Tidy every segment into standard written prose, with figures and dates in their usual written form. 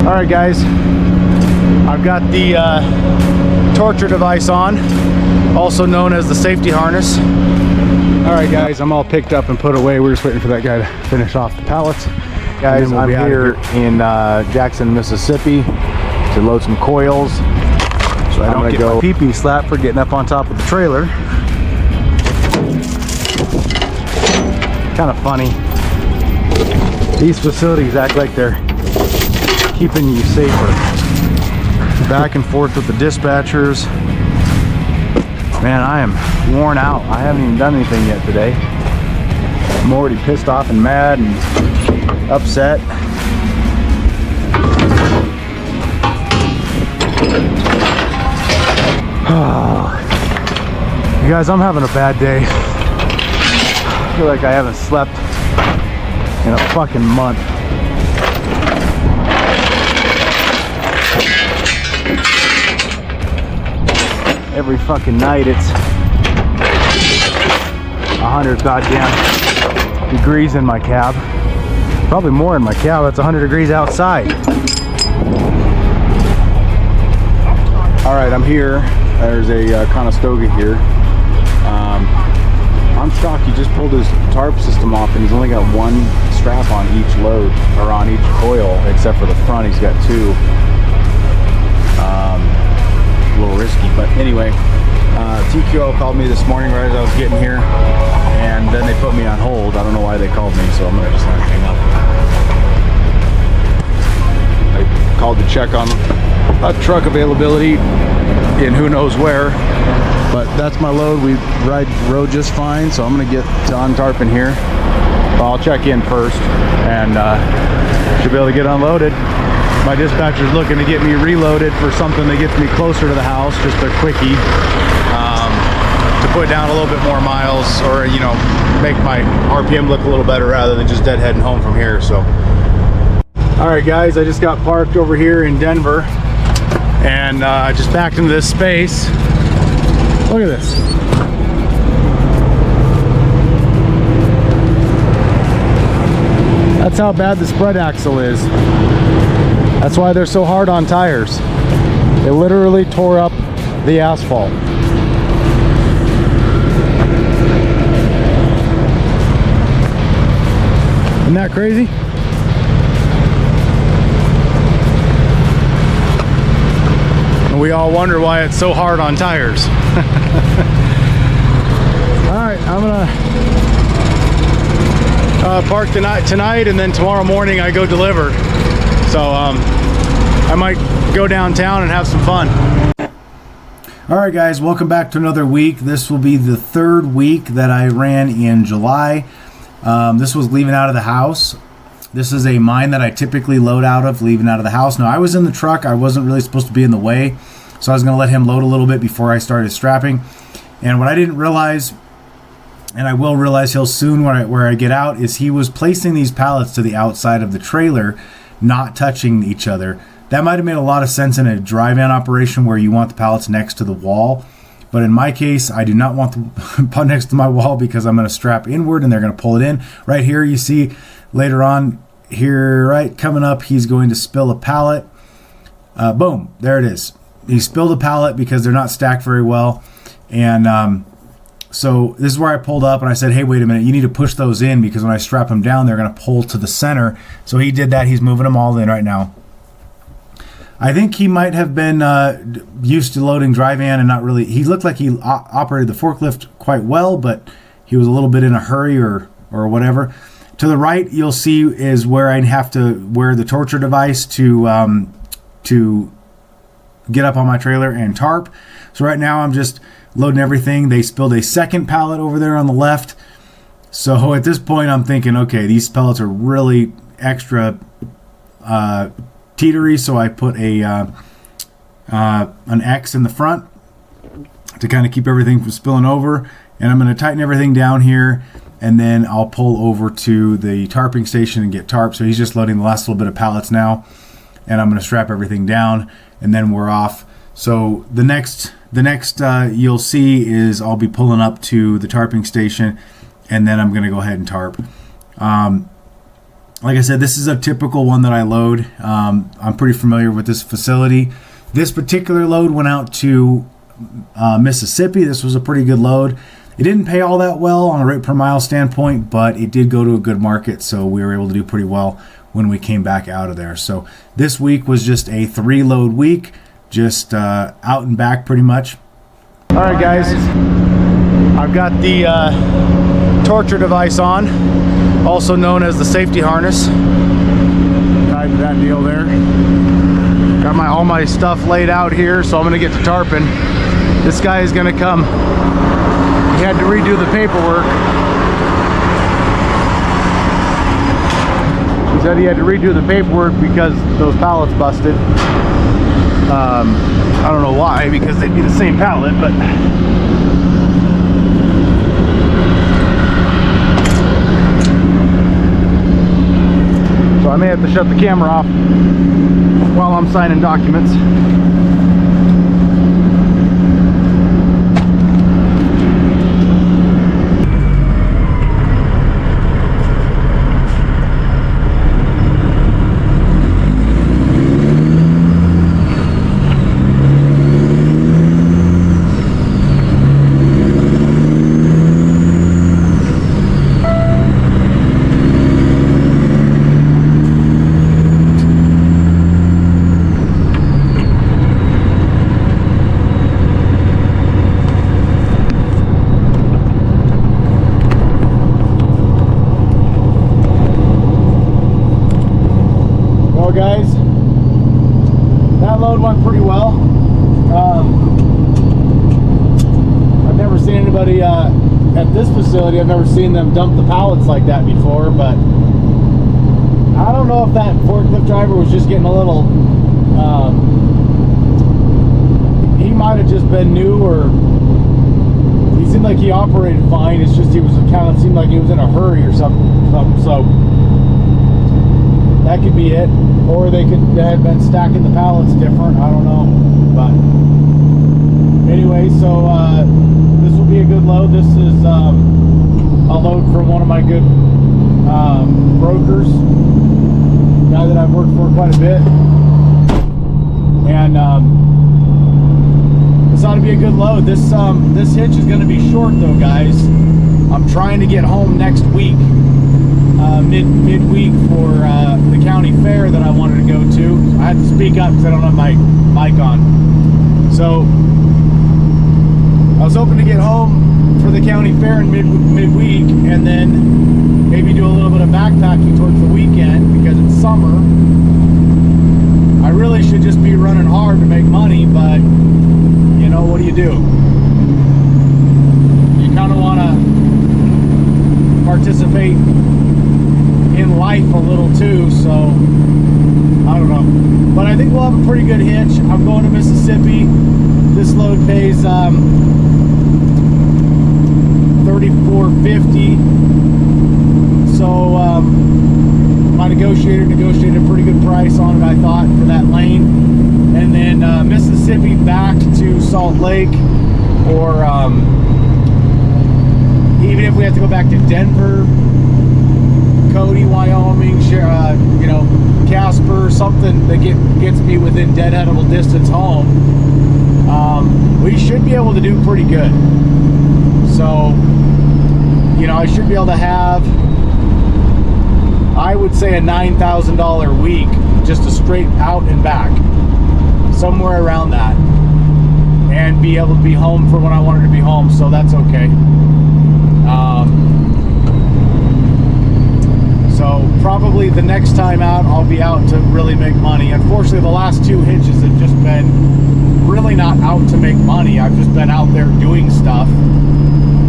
All right, guys, I've got the torture device on, also known as the safety harness. All right, guys, I'm all picked up and put away. We're just waiting for that guy to finish off the pallets. Guys, I'm here in Jackson, Mississippi to load some coils. So I don't get my pee-pee slapped for getting up on top of the trailer. Kind of funny. These facilities act like they're keeping you safer. Back and forth with the dispatchers. Man, I am worn out. I haven't even done anything yet today. I'm already pissed off and mad and upset. You guys, I'm having a bad day. I feel like I haven't slept in a fucking month. Every fucking night it's 100 goddamn degrees in my cab. Probably more in my cab. It's 100 degrees outside. All right, I'm here. There's a Conestoga here. I'm shocked he just pulled his tarp system off and he's only got one strap on each load, or on each coil, except for the front he's got two. A little risky, but anyway, TQL called me this morning right as I was getting here, and then they put me on hold. I don't know why they called me, so I'm gonna just hang up. I called to check on truck availability in who knows where, but that's my load. We rode just fine, so I'm gonna get to untarping here. Well, I'll check in first, and should be able to get unloaded. My dispatcher's looking to get me reloaded for something that gets me closer to the house, just a quickie, to put down a little bit more miles, or, you know, make my RPM look a little better rather than just dead heading home from here. So, all right, guys, I just got parked over here in Denver, and I just backed into this space. Look at this. That's how bad the spread axle is. That's why they're so hard on tires. They literally tore up the asphalt. Isn't that crazy? And we all wonder why it's so hard on tires. Alright, I'm gonna park tonight, and then tomorrow morning I go deliver. So I might go downtown and have some fun. All right, guys, welcome back to another week. This will be the third week that I ran in July. This was leaving out of the house. This is a mine that I typically load out of, leaving out of the house. Now, I was in the truck. I wasn't really supposed to be in the way, so I was going to let him load a little bit before I started strapping. And what I didn't realize, and I will realize he'll soon where I get out, is he was placing these pallets to the outside of the trailer, not touching each other. That might have made a lot of sense in a dry van operation where you want the pallets next to the wall, but in my case I do not want the next to my wall, because I'm going to strap inward and they're going to pull it in. Right here you see later on here, right coming up, he's going to spill a pallet. Boom, there it is. He spilled a pallet because they're not stacked very well, and so this is where I pulled up and I said, hey, wait a minute, you need to push those in, because when I strap them down, they're going to pull to the center. So he did that. He's moving them all in right now. I think he might have been used to loading dry van and not really. He looked like he operated the forklift quite well, but he was a little bit in a hurry or whatever. To the right, you'll see is where I'd have to wear the torture device to get up on my trailer and tarp. So right now I'm just loading everything. They spilled a second pallet over there on the left. So at this point I'm thinking, okay, these pellets are really extra teetery. So I put an X in the front to kind of keep everything from spilling over. And I'm going to tighten everything down here, and then I'll pull over to the tarping station and get tarp. So he's just loading the last little bit of pallets now, and I'm going to strap everything down, and then we're off. So the next you'll see is I'll be pulling up to the tarping station, and then I'm going to go ahead and tarp. like I said, this is a typical one that I load. I'm pretty familiar with this facility. This particular load went out to Mississippi. This was a pretty good load. It didn't pay all that well on a rate per mile standpoint, but it did go to a good market, so we were able to do pretty well when we came back out of there. So this week was just a 3-load week, just out and back pretty much. All right, guys. I've got the torture device on, also known as the safety harness. Tied to that deal there. Got all my stuff laid out here, so I'm gonna get to tarping. This guy is gonna come. He had to redo the paperwork. He said he had to redo the paperwork because those pallets busted. I don't know why, because they'd be the same pallet, but so I may have to shut the camera off while I'm signing documents. Guys, that load went pretty well. I've never seen anybody at this facility, I've never seen them dump the pallets like that before, but I don't know if that forklift driver was just getting a little, he might have just been new, or he seemed like he operated fine. It's just he was kind of seemed like he was in a hurry or something, so that could be it. Or they could have been stacking the pallets different. I don't know. But anyway, so this will be a good load. This is a load from one of my good brokers, guy that I've worked for quite a bit. And this ought to be a good load. This hitch is going to be short though, guys. I'm trying to get home next week. Midweek for the county fair that I wanted to go to. I had to speak up because I don't have my mic on. So I was hoping to get home for the county fair in midweek, and then maybe do a little bit of backpacking towards the weekend because it's summer. I really should just be running hard to make money, but you know, what do? You kind of want to participate in life a little too, so I don't know, but I think we'll have a pretty good hitch. I'm going to Mississippi. This load pays $34.50, so my negotiator negotiated a pretty good price on it, I thought, for that lane. And then Mississippi back to Salt Lake, or even if we have to go back to Denver, Cody, Wyoming, you know, Casper, something that gets me within deadheadable distance home, we should be able to do pretty good. So, you know, I should be able to have, I would say, a $9,000 week, just a straight out and back, somewhere around that, and be able to be home for when I wanted to be home. So that's okay. So probably the next time out, I'll be out to really make money. Unfortunately, the last 2 hitches have just been really not out to make money. I've just been out there doing stuff.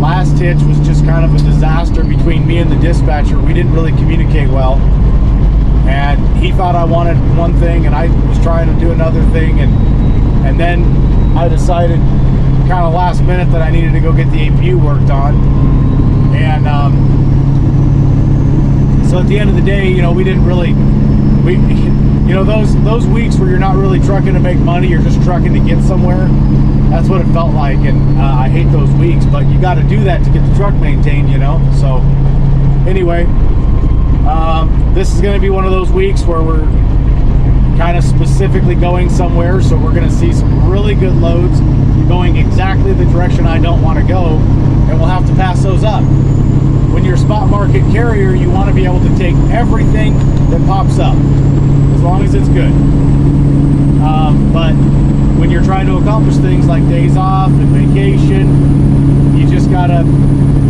Last hitch was just kind of a disaster between me and the dispatcher. We didn't really communicate well. And he thought I wanted one thing, and I was trying to do another thing. And then I decided kind of last minute that I needed to go get the APU worked on. And so at the end of the day, you know, we didn't really, you know, those weeks where you're not really trucking to make money, you're just trucking to get somewhere. That's what it felt like, and I hate those weeks, but you got to do that to get the truck maintained, you know. So anyway, This is going to be one of those weeks where we're kind of specifically going somewhere, so we're going to see some really good loads going exactly the direction I don't want to go, and we'll have to pass those up. When you're a spot market carrier, you want to be able to take everything that pops up, as long as it's good. But when you're trying to accomplish things like days off and vacation, you just gotta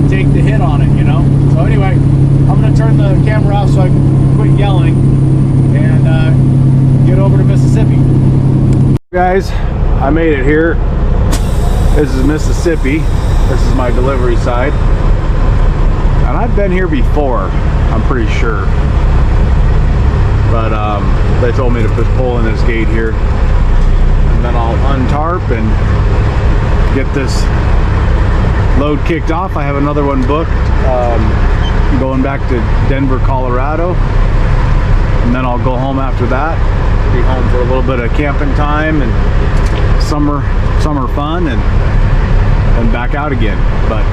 take the hit on it, you know? So anyway, I'm gonna turn the camera off so I can quit yelling and get over to Mississippi. Guys, I made it here. This is Mississippi. This is my delivery side. And I've been here before, I'm pretty sure. But they told me to pull in this gate here. And then I'll untarp and get this load kicked off. I have another one booked going back to Denver, Colorado. And then I'll go home after that. Be home for a little bit of camping time and summer fun, and then back out again. But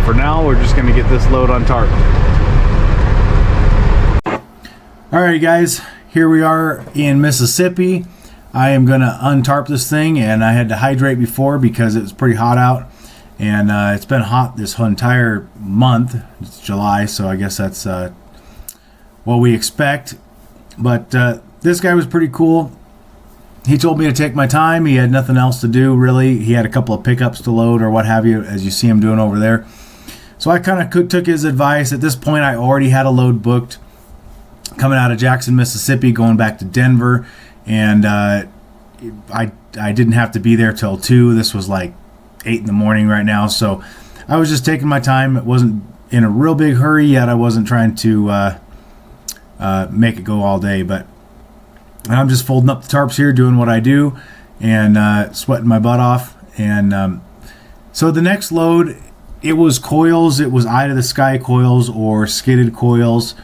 for now, we're just going to get this load untarped. Alright guys, here we are in Mississippi. I am going to untarp this thing, and I had to hydrate before because it was pretty hot out. And it's been hot this whole entire month. It's July, so I guess that's what we expect. But this guy was pretty cool. He told me to take my time. He had nothing else to do, really. He had a couple of pickups to load or what have you, as you see him doing over there. So I kind of took his advice. At this point, I already had a load booked coming out of Jackson, Mississippi, going back to Denver. And I didn't have to be there till 2. This was like 8 in the morning right now. So I was just taking my time. It wasn't in a real big hurry yet. I wasn't trying to make it go all day. But I'm just folding up the tarps here, doing what I do, and sweating my butt off. And so the next load, it was coils. It was eye to the sky coils or skidded coils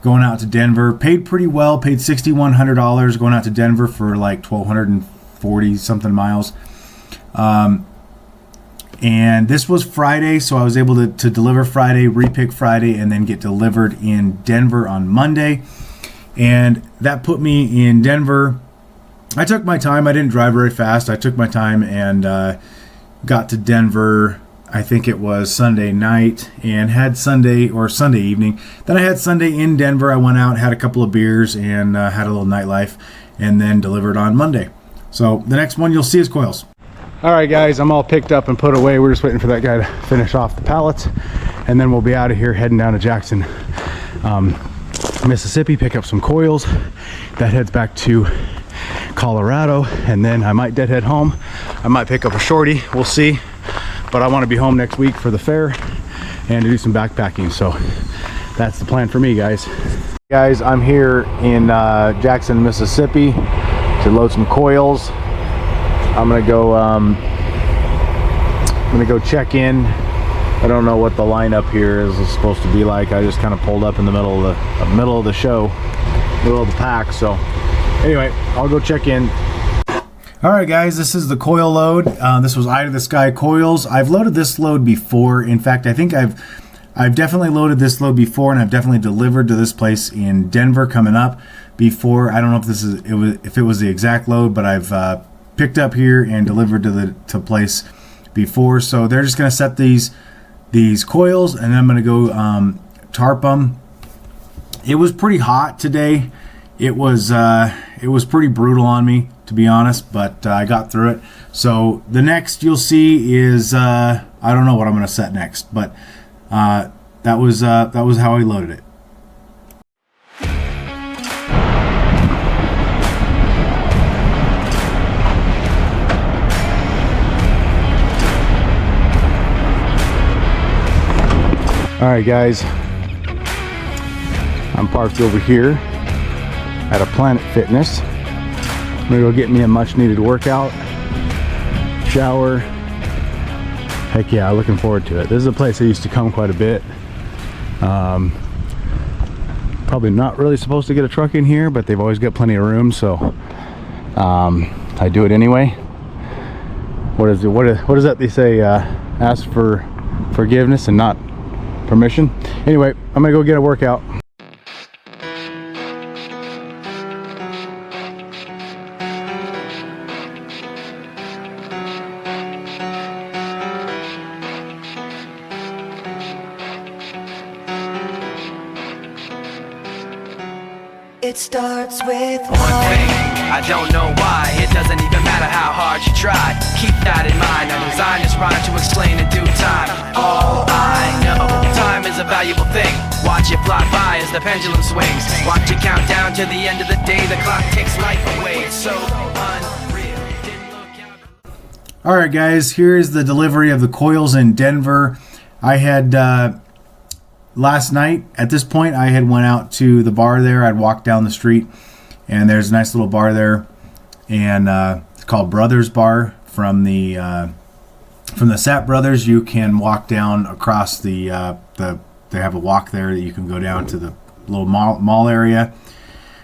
going out to Denver. Paid pretty well. Paid $6,100 going out to Denver for like 1,240 something miles. And this was Friday, so I was able to deliver Friday, repick Friday, and then get delivered in Denver on Monday. And that put me in Denver. I took my time. I didn't drive very fast. I took my time and got to Denver, I think it was Sunday night, and had Sunday evening. Then I had Sunday in Denver. I went out, had a couple of beers, and had a little nightlife, and then delivered on Monday. So the next one you'll see is coils. All right, guys, I'm all picked up and put away. We're just waiting for that guy to finish off the pallets, and then we'll be out of here heading down to Jackson, Mississippi, pick up some coils. That heads back to Colorado, and then I might deadhead home. I might pick up a shorty, we'll see. But I want to be home next week for the fair and to do some backpacking. So that's the plan for me, guys. Guys, I'm here in Jackson, Mississippi to load some coils. I'm gonna go check in. I don't know what the lineup here is supposed to be like. I just kind of pulled up in the middle of the show, middle of the pack. So anyway, I'll go check in. All right, guys, this is the coil load. This was eye to the sky coils. I've loaded this load before. In fact, I think I've definitely loaded this load before, and I've definitely delivered to this place in Denver coming up before. I don't know if it was the exact load, but I've picked up here and delivered to place before. So they're just gonna set these coils, and then I'm gonna go tarp them. It was pretty hot today. It was pretty brutal on me, to be honest, but I got through it. So the next you'll see is I don't know what I'm gonna set next, but that was how I loaded it. All right, guys, I'm parked over here at a Planet Fitness. I'm gonna go get me a much needed workout, shower. Heck yeah, looking forward to it. This is a place I used to come quite a bit. Probably not really supposed to get a truck in here, but they've always got plenty of room, so I do it anyway. What is that they say? Ask for forgiveness and not permission. Anyway, I'm gonna go get a workout. It starts with one thing, I don't know why. It doesn't even matter how hard you try. Keep that in mind, I designed this rhyme to explain in due time. All I know, time is a valuable thing. Watch it fly by as the pendulum swings. Watch it count down to the end of the day. The clock takes life away, it's so unreal. Alright guys, here's the delivery of the coils in Denver. I had last night, at this point, I had went out to the bar there. I'd walked down the street, and there's a nice little bar there, and it's called Brothers Bar from the Sapp Brothers. You can walk down across they have a walk there that you can go down to the little mall area.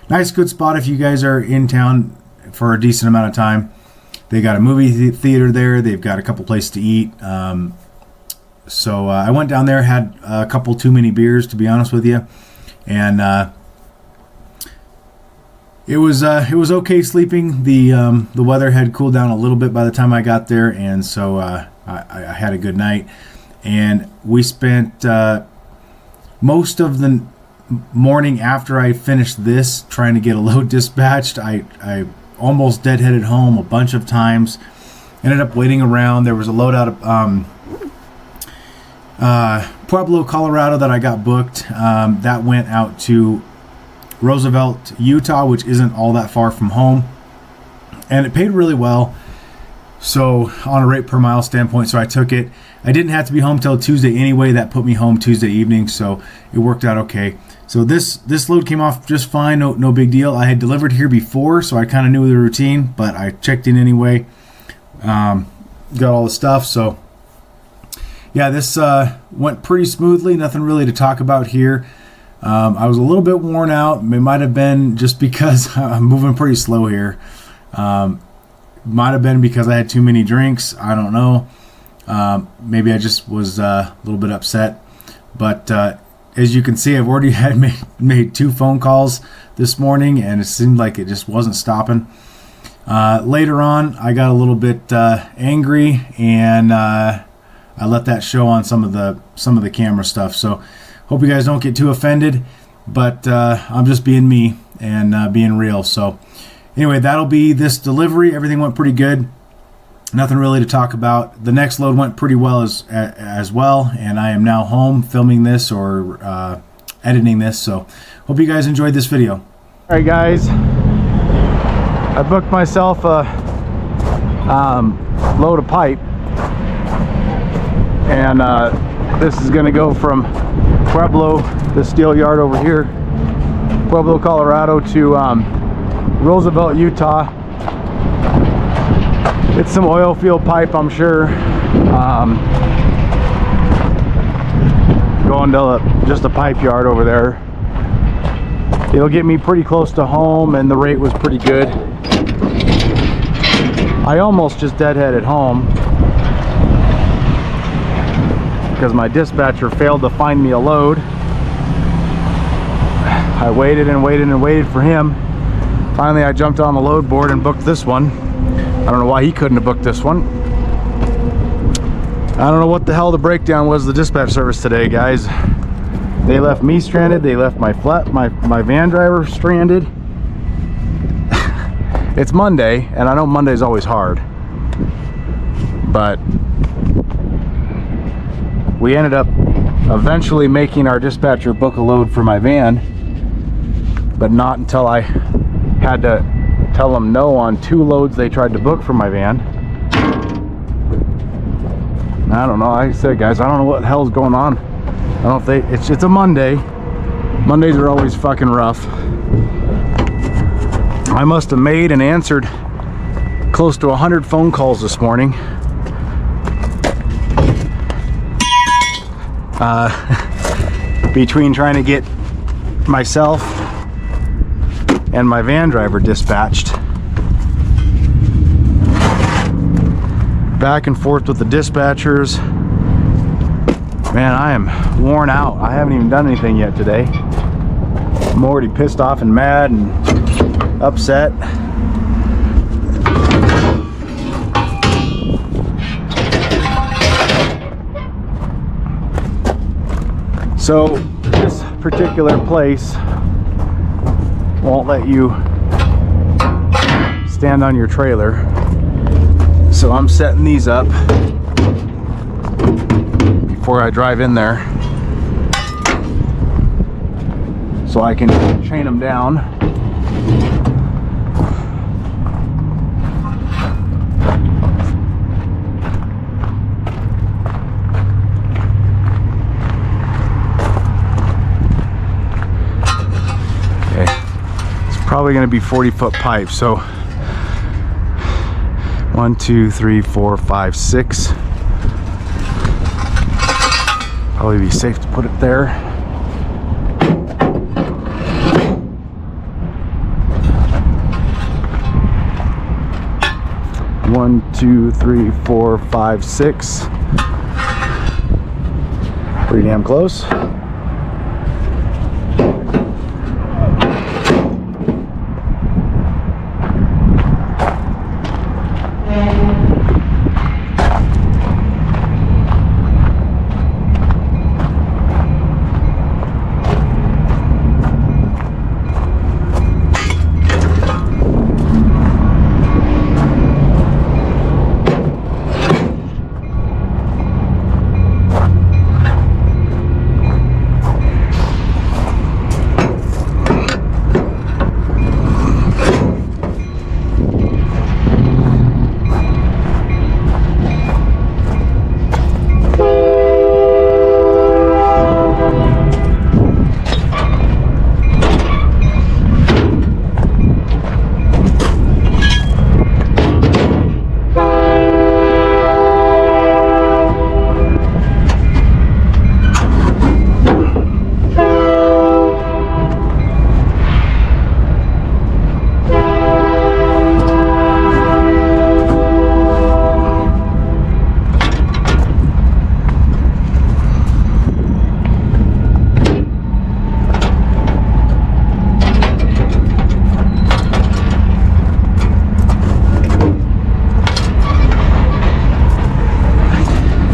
Nice, good spot if you guys are in town for a decent amount of time. They got a movie theater there. They've got a couple places to eat. So I went down there, had a couple too many beers, to be honest with you, and it was okay sleeping. The weather had cooled down a little bit by the time I got there, and so I had a good night. And we spent most of the morning after I finished this trying to get a load dispatched. I almost deadheaded home a bunch of times. Ended up waiting around. There was a load out of Pueblo, Colorado that I got booked. That went out to Roosevelt, Utah, which isn't all that far from home, and it paid really well, so on a rate per mile standpoint, so I took it. I didn't have to be home till Tuesday anyway. That put me home Tuesday evening, so it worked out okay. So this load came off just fine, no big deal. I had delivered here before, so I kind of knew the routine, but I checked in anyway, got all the stuff. So yeah, this went pretty smoothly. Nothing really to talk about here. I was a little bit worn out. It might have been just because I'm moving pretty slow here. Might have been because I had too many drinks. I don't know. Maybe I just was a little bit upset. But as you can see, I've already had made 2 phone calls this morning, and it seemed like it just wasn't stopping. Later on, I got a little bit angry, and I let that show on some of the camera stuff. So hope you guys don't get too offended, but I'm just being me and being real. So anyway, that'll be this delivery. Everything went pretty good. Nothing really to talk about. The next load went pretty well as well, and I am now home filming this or editing this. So hope you guys enjoyed this video. All right, guys, I booked myself a load of pipe. And this is going to go from Pueblo, the steel yard over here, Pueblo, Colorado, to Roosevelt, Utah. It's some oil field pipe, I'm sure. Going to just a pipe yard over there. It'll get me pretty close to home, and the rate was pretty good. I almost just deadheaded home because my dispatcher failed to find me a load. I waited and waited and waited for him. Finally, I jumped on the load board and booked this one. I don't know why he couldn't have booked this one. I don't know what the hell the breakdown was the dispatch service today, guys. They left me stranded. They left my van driver stranded. It's Monday, and I know Monday's always hard, but we ended up eventually making our dispatcher book a load for my van, but not until I had to tell them no on 2 loads they tried to book for my van. I don't know. Like I said, guys, I don't know what the hell's going on. I don't know if it's a Monday. Mondays are always fucking rough. I must have made and answered close to 100 phone calls this morning. Between trying to get myself and my van driver dispatched, back and forth with the dispatchers. Man, I am worn out. I haven't even done anything yet today. I'm already pissed off and mad and upset. So this particular place won't let you stand on your trailer. So I'm setting these up before I drive in there so I can chain them down. Probably going to be 40-foot pipe, so 1, 2, 3, 4, 5, 6. Probably be safe to put it there. One, 2, 3, 4, 5, 6. Pretty damn close.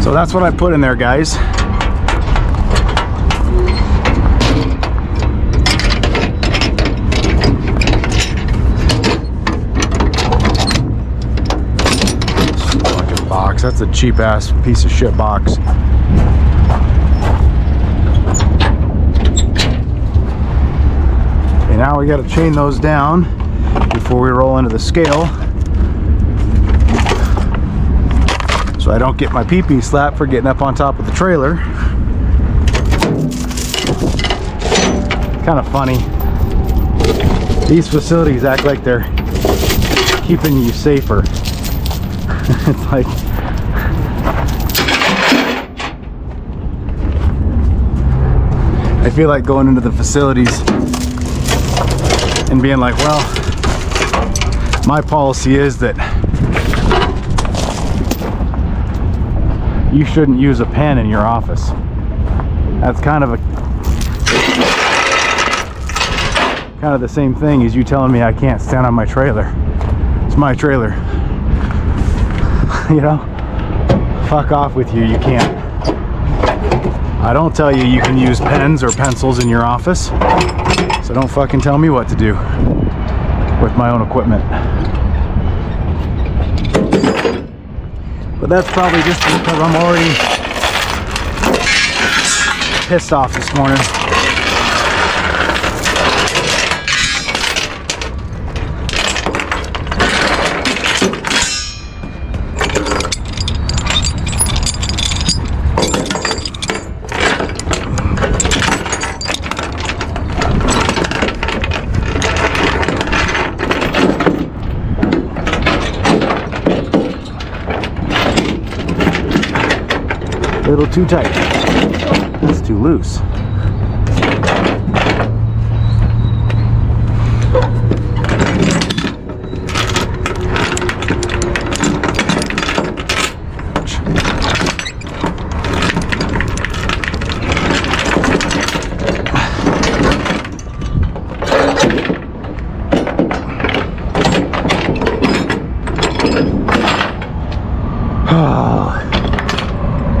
So that's what I put in there, guys. Fucking box. That's a cheap ass piece of shit box. Okay, now we got to chain those down before we roll into the scale, so I don't get my pee-pee slapped for getting up on top of the trailer. Kind of funny. These facilities act like they're keeping you safer. It's like, I feel like going into the facilities and being like, well, my policy is that you shouldn't use a pen in your office. That's kind of the same thing as you telling me I can't stand on my trailer. It's my trailer. You know? Fuck off with you, you can't. I don't tell you you can use pens or pencils in your office, so don't fucking tell me what to do with my own equipment. But that's probably just because I'm already pissed off this morning. A little too tight. It's too loose.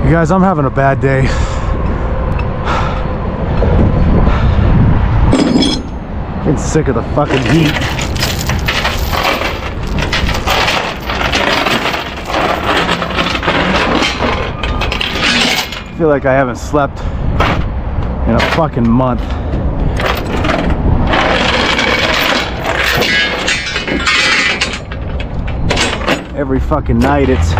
You guys, I'm having a bad day. Getting sick of the fucking heat. I feel like I haven't slept in a fucking month. Every fucking night it's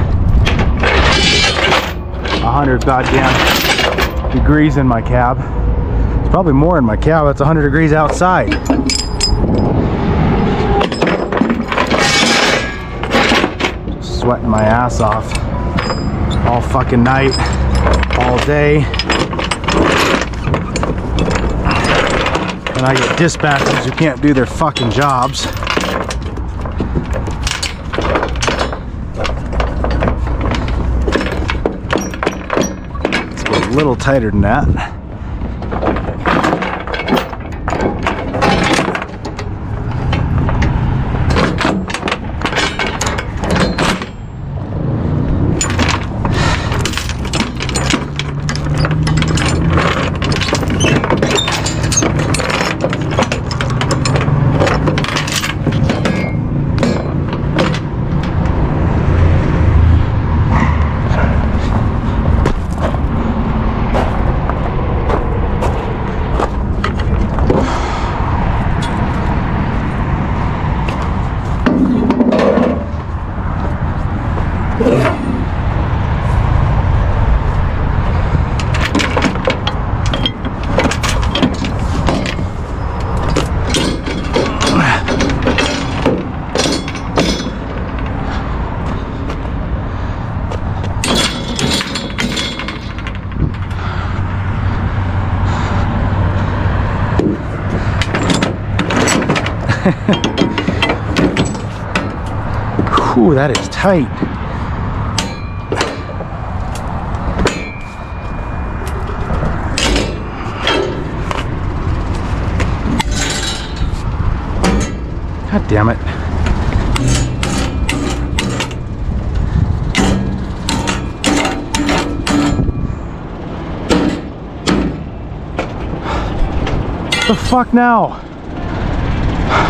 100 goddamn degrees in my cab. It's probably more in my cab. It's 100 degrees outside. Just sweating my ass off all fucking night, all day. And I get dispatchers who can't do their fucking jobs. A little tighter than that. Whew, that is tight. God damn it. The fuck now?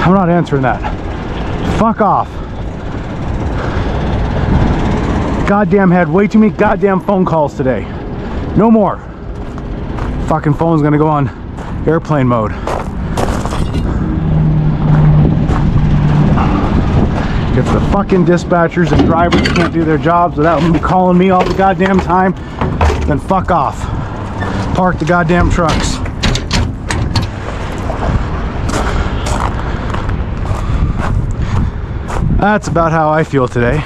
I'm not answering that. Fuck off. Goddamn, had way too many goddamn phone calls today. No more. Fucking phone's gonna go on airplane mode. If the fucking dispatchers and drivers can't do their jobs without them calling me all the goddamn time, then fuck off. Park the goddamn trucks. That's about how I feel today.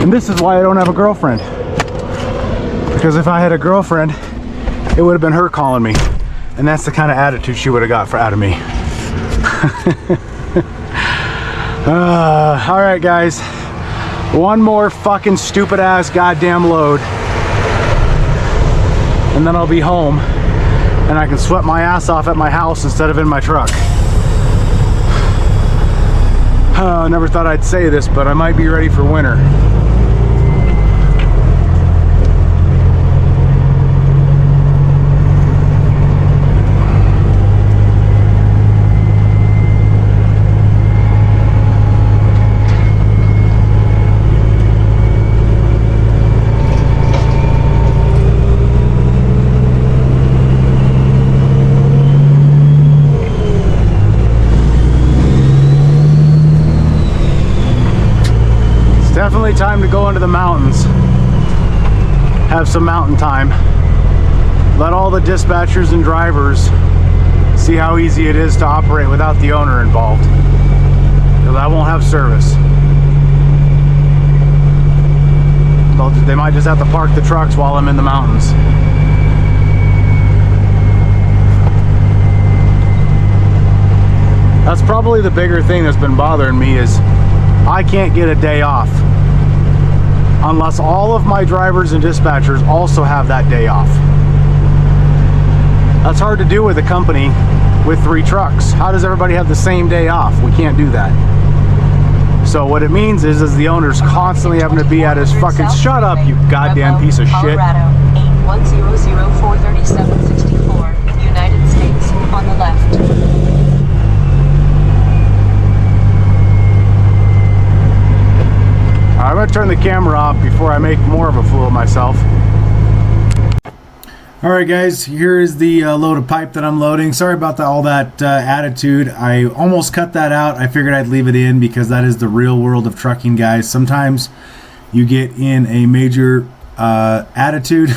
And this is why I don't have a girlfriend. Because if I had a girlfriend, it would have been her calling me. And that's the kind of attitude she would have got out of me. Alright guys. One more fucking stupid ass goddamn load. And then I'll be home. And I can sweat my ass off at my house instead of in my truck. I never thought I'd say this, but I might be ready for winter. Definitely time to go into the mountains. Have some mountain time. Let all the dispatchers and drivers see how easy it is to operate without the owner involved. Because I won't have service. They might just have to park the trucks while I'm in the mountains. That's probably the bigger thing that's been bothering me is I can't get a day off unless all of my drivers and dispatchers also have that day off. That's hard to do with a company with 3 trucks. How does everybody have the same day off? We can't do that. So what it means is the owner's constantly having to be at his fucking, shut up, you goddamn piece of shit. Colorado, 8100-437-64, United States, on the left. I'm gonna turn the camera off before I make more of a fool of myself. All right, guys, here is the load of pipe that I'm loading. Sorry about all that attitude. I almost cut that out. I figured I'd leave it in because that is the real world of trucking, guys. Sometimes you get in a major attitude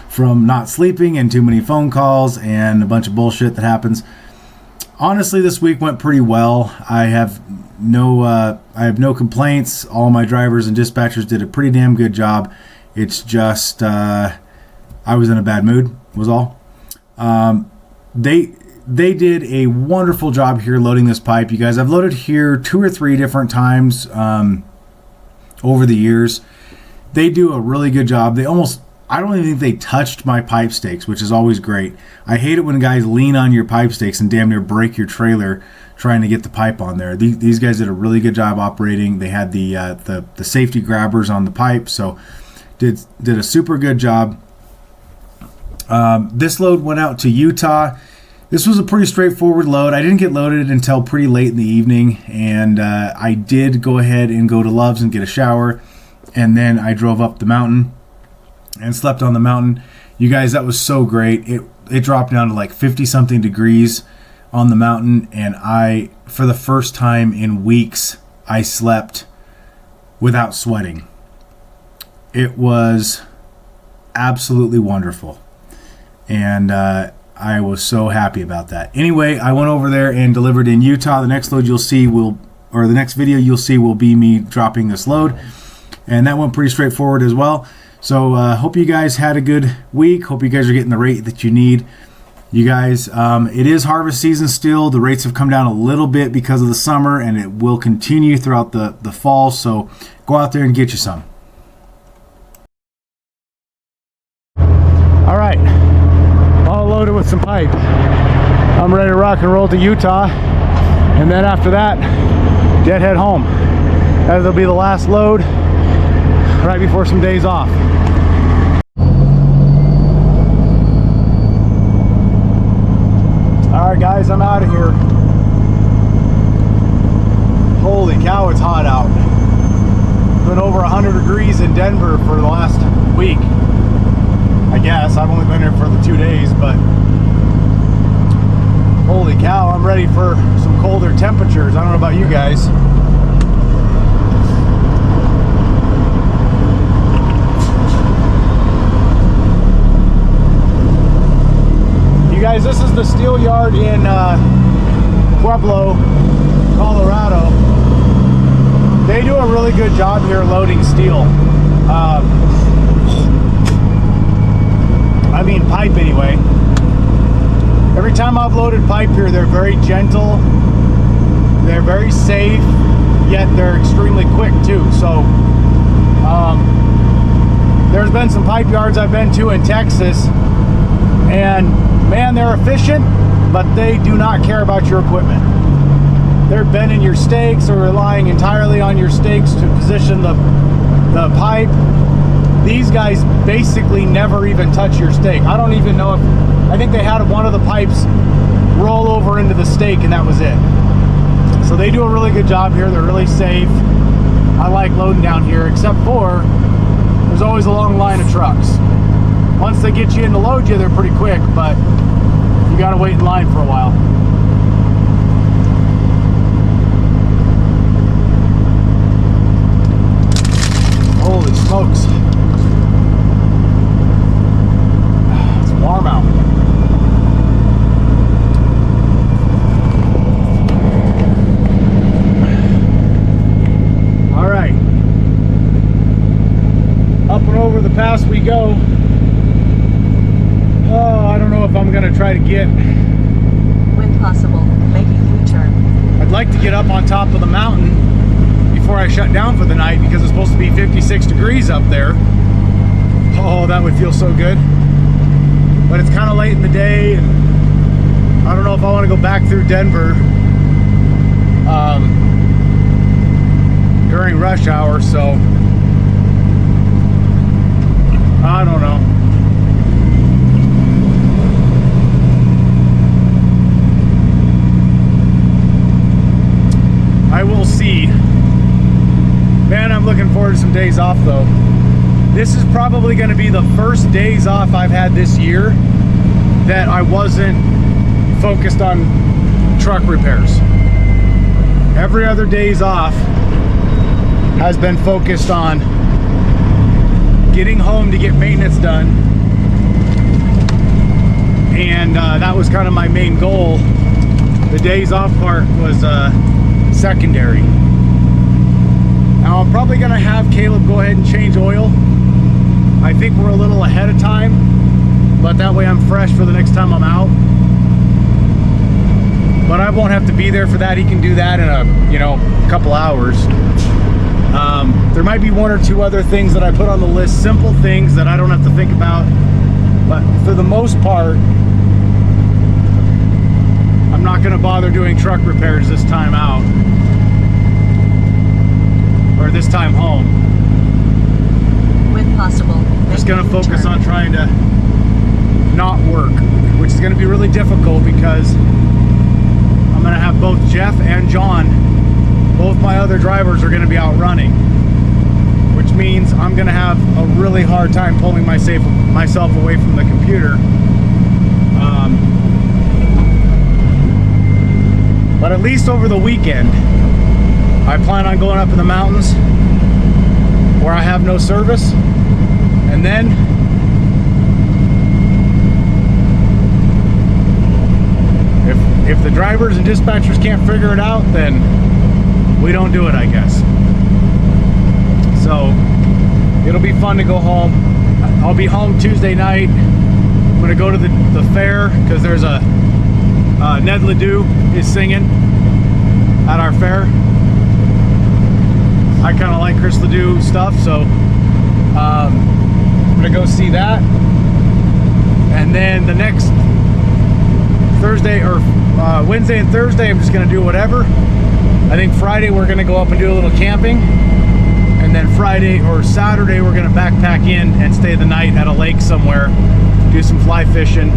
from not sleeping and too many phone calls and a bunch of bullshit that happens. Honestly, this week went pretty well. I have no complaints. All my drivers and dispatchers did a pretty damn good job. It's just I was in a bad mood, was all. They did a wonderful job here loading this pipe. You guys, I've loaded here 2 or 3 different times over the years. They do a really good job. I don't even think they touched my pipe stakes, which is always great. I hate it when guys lean on your pipe stakes and damn near break your trailer trying to get the pipe on there. These guys did a really good job operating. They had the safety grabbers on the pipe, so did a super good job. This load went out to Utah. This was a pretty straightforward load. I didn't get loaded until pretty late in the evening, and I did go ahead and go to Love's and get a shower, and then I drove up the mountain and slept on the mountain. You guys, that was so great. It dropped down to like 50 something degrees on the mountain, and for the first time in weeks, I slept without sweating. It was absolutely wonderful. And I was so happy about that. Anyway, I went over there and delivered in Utah. The next load you'll see the next video you'll see will be me dropping this load. And that went pretty straightforward as well. So hope you guys had a good week. Hope you guys are getting the rate that you need. You guys, it is harvest season still. The rates have come down a little bit because of the summer, and it will continue throughout the fall. So go out there and get you some. All right. All loaded with some pipe. I'm ready to rock and roll to Utah, and then after that, deadhead home. That'll be the last load right before some days off. All right, guys, I'm out of here. Holy cow, it's hot out. Been over 100 degrees in Denver for the last week. I guess I've only been here for the 2 days, but holy cow, I'm ready for some colder temperatures. I don't know about you guys. You guys, this is the steel yard in Pueblo, Colorado. They do a really good job here loading steel. I mean pipe anyway. Every time I've loaded pipe here, they're very gentle, they're very safe, yet they're extremely quick too. So there's been some pipe yards I've been to in Texas, and man, they're efficient, but they do not care about your equipment. They're bending your stakes or relying entirely on your stakes to position the pipe. These guys basically never even touch your stake. I don't even know if, I think they had one of the pipes roll over into the stake and that was it. So they do a really good job here. They're really safe. I like loading down here, except for there's always a long line of trucks. Once they get you in to load you, they're pretty quick, but you gotta wait in line for a while. Holy smokes. It's warm out. All right. Up and over the pass we go. Oh, I don't know if I'm gonna try to get. When possible, make a U-turn. I'd like to get up on top of the mountain before I shut down for the night, because it's supposed to be 56 degrees up there. Oh, that would feel so good. But it's kind of late in the day, and I don't know if I want to go back through Denver. during rush hour, so I don't know. I will see. Man, I'm looking forward to some days off though. This is probably going to be the first days off I've had this year that I wasn't focused on truck repairs. Every other days off has been focused on getting home to get maintenance done, and that was kind of my main goal. The days off part was secondary. Now I'm probably going to have Caleb go ahead and change oil. I think we're a little ahead of time, but that way I'm fresh for the next time I'm out. But I won't have to be there for that. He can do that in a couple hours. There might be one or two other things that I put on the list, simple things that I don't have to think about, but for the most part I'm not going to bother doing truck repairs this time out, or this time home. When possible, I'm just make going to a focus U-turn. on trying to not work, which is going to be really difficult because I'm going to have both Jeff and John, both my other drivers, are going to be out running, which means I'm going to have a really hard time pulling myself away from the computer. But at least over the weekend, I plan on going up in the mountains where I have no service, and then if the drivers and dispatchers can't figure it out, then we don't do it, I guess. So it'll be fun to go home. I'll be home Tuesday night. I'm gonna go to the fair because there's a Ned Ledoux is singing at our fair. I kind of like Chris Ledoux stuff, so I'm gonna go see that. And then the next Thursday or Wednesday and Thursday, I'm just gonna do whatever. I think Friday we're gonna go up and do a little camping, and then Friday or Saturday we're gonna backpack in and stay the night at a lake somewhere, do some fly fishing,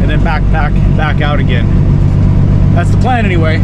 and then backpack back out again. That's the plan anyway.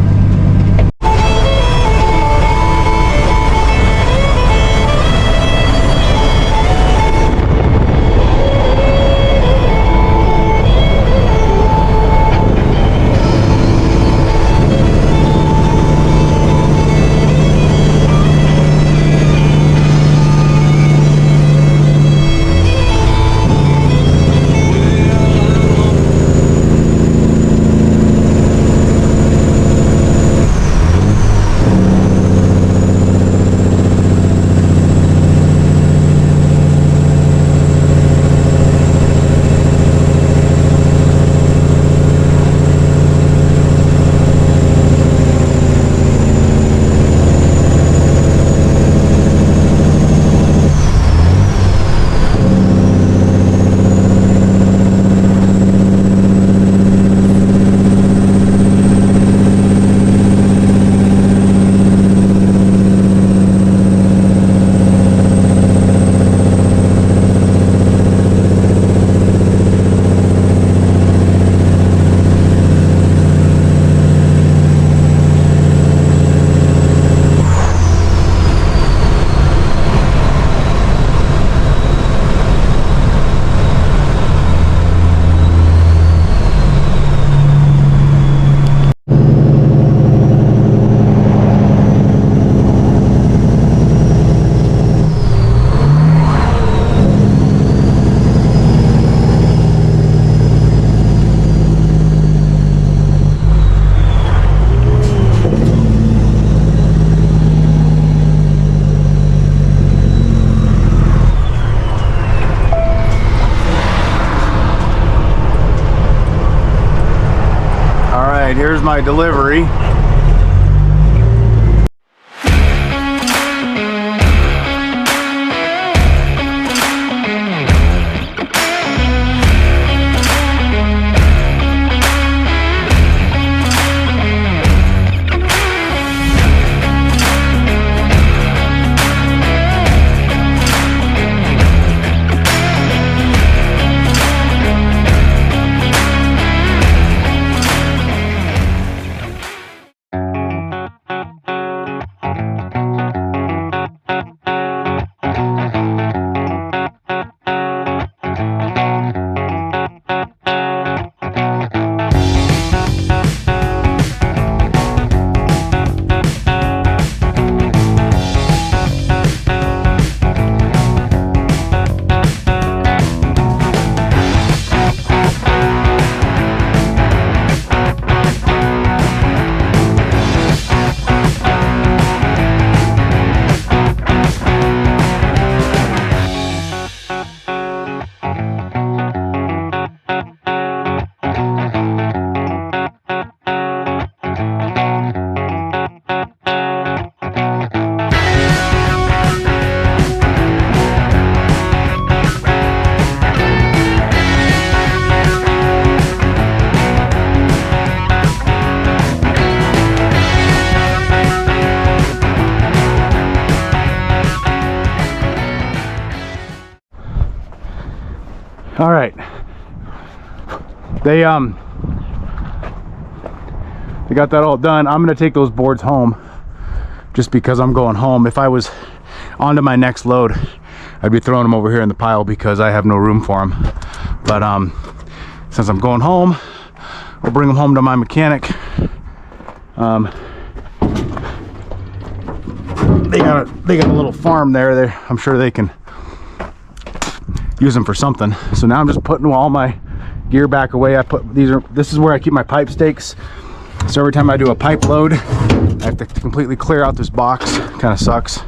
Here's my delivery. All right. They got that all done. I'm gonna take those boards home just because I'm going home. If I was onto my next load, I'd be throwing them over here in the pile because I have no room for them. But since I'm going home, I'll bring them home to my mechanic. They got a little farm there. I'm sure they can use them for something. So now I'm just putting all my gear back away. This is where I keep my pipe stakes. So every time I do a pipe load, I have to completely clear out this box. Kind of sucks.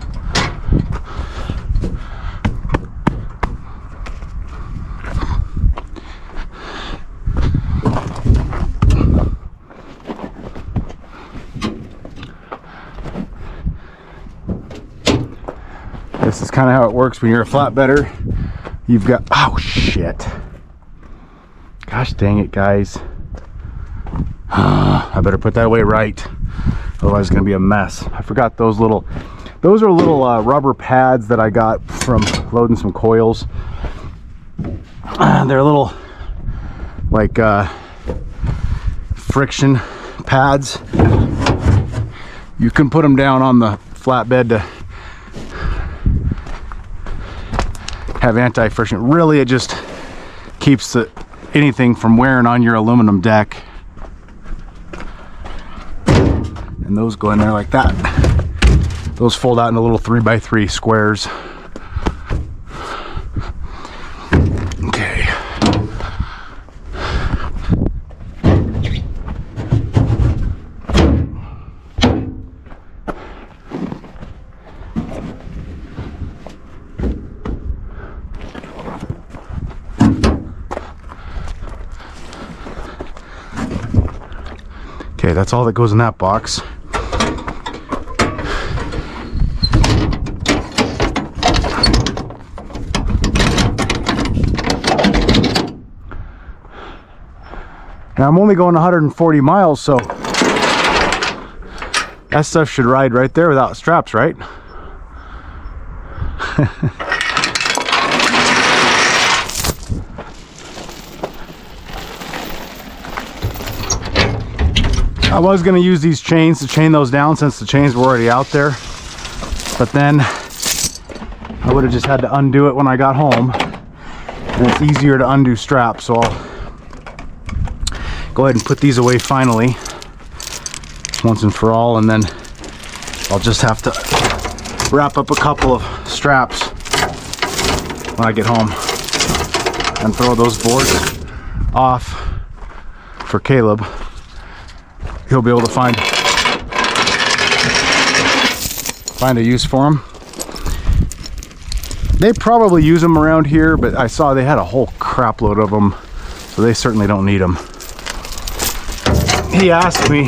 This is kind of how it works when you're a flatbedder. You've got, oh shit. Gosh dang it, guys. I better put that away right. Otherwise it's gonna be a mess. I forgot those are little rubber pads that I got from loading some coils. They're little like friction pads. You can put them down on the flatbed to have anti-friction. Really, it just keeps anything from wearing on your aluminum deck. And those go in there like that. Those fold out into little 3x3 squares. Okay. Okay, that's all that goes in that box. Now I'm only going 140 miles, so that stuff should ride right there without straps, right? I was going to use these chains to chain those down since the chains were already out there, but then I would have just had to undo it when I got home, and it's easier to undo straps, so I'll go ahead and put these away finally once and for all, and then I'll just have to wrap up a couple of straps when I get home and throw those boards off for Caleb. He'll be able to find a use for them. They probably use them around here, but I saw they had a whole crap load of them, so they certainly don't need them. He asked me,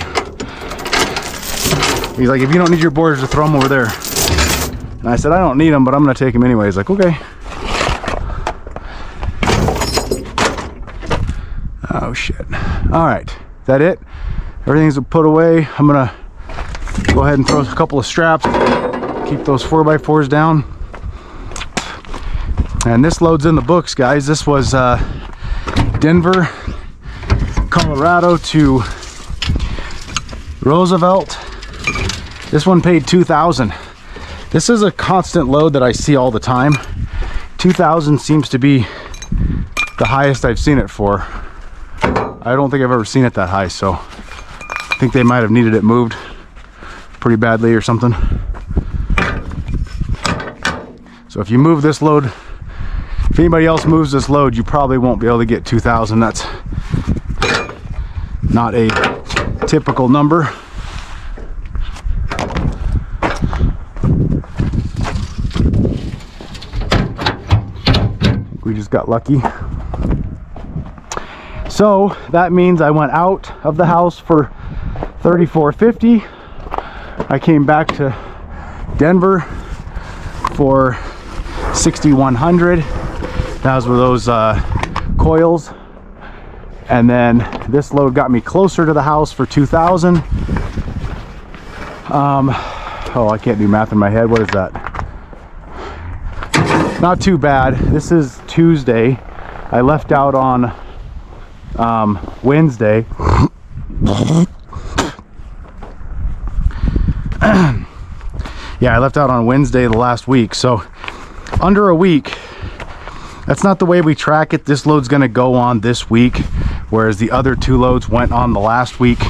he's like, if you don't need your boards, to throw them over there. And I said, I don't need them, but I'm gonna take them anyway. He's like, okay. Oh shit. All right, is that it? Everything's put away. I'm gonna go ahead and throw a couple of straps, keep those 4x4s down. And this load's in the books, guys. This was Denver, Colorado to Roosevelt. This one paid $2,000. This is a constant load that I see all the time. $2,000 seems to be the highest I've seen it for. I don't think I've ever seen it that high, so I think they might have needed it moved pretty badly or something. So if you move this load, if anybody else moves this load, you probably won't be able to get 2,000. That's not a typical number. We just got lucky. So that means I went out of the house for $34.50. I came back to Denver for $6,100. That was with those coils. And then this load got me closer to the house for $2,000. Oh, I can't do math in my head. What is that? Not too bad. This is Tuesday. I left out on Wednesday. Yeah, I left out on Wednesday the last week, so under a week. That's not the way we track it. This load's gonna go on this week, whereas the other 2 loads went on the last week.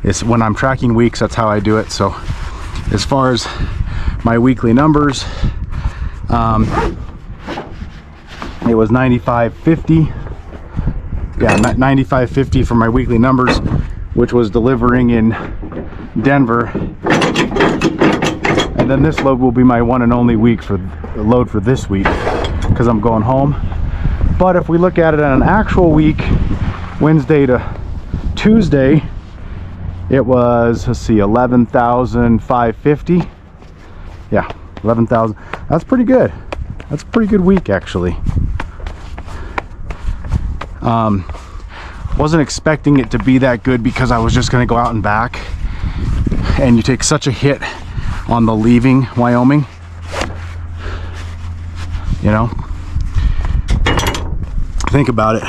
It's when I'm tracking weeks, that's how I do it. So as far as my weekly numbers, it was 95.50. Yeah, 95.50 for my weekly numbers, which was delivering in Denver. And then this load will be my one and only week for the load for this week, because I'm going home. But if we look at it on an actual week, Wednesday to Tuesday, it was, let's see, 11,550. Yeah, 11,000. That's pretty good. That's a pretty good week, actually. Wasn't expecting it to be that good because I was just going to go out and back, and you take such a hit on the leaving Wyoming, you know. Think about it.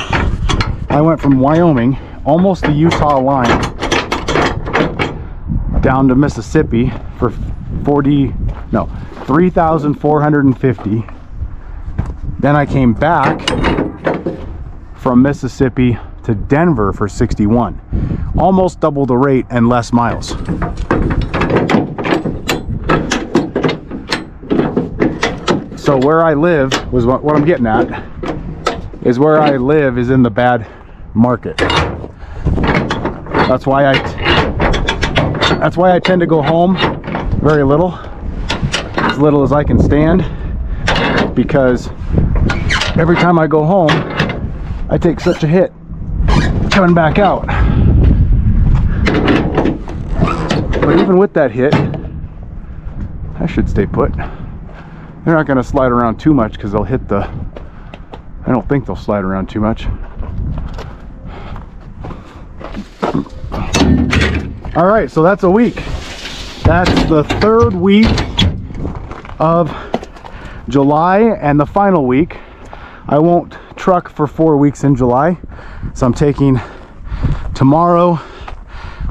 I went from Wyoming, almost the Utah line, down to Mississippi for 3,450. Then I came back from Mississippi to Denver for 61. Almost double the rate and less miles. So where I live was what I'm getting at, is where I live is in the bad market. That's why I tend to go home very little, as little as I can stand, because every time I go home I take such a hit coming back out. But even with that hit, I should stay put. They're not going to slide around too much because they'll hit the... I don't think they'll slide around too much. All right, so that's a week. That's the 3rd week of July and the final week. I won't truck for 4 weeks in July, so I'm taking tomorrow,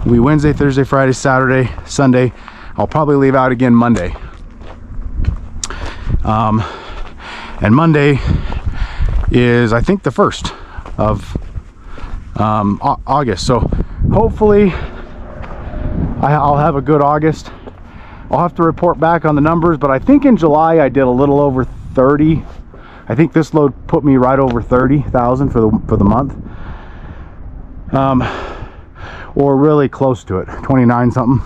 will be Wednesday, Thursday, Friday, Saturday, Sunday. I'll probably leave out again Monday. And Monday is, I think, the 1st of August. So hopefully I'll have a good August. I'll have to report back on the numbers, but I think in July I did a little over 30. I think this load put me right over 30,000 for the month, or really close to it, 29 something.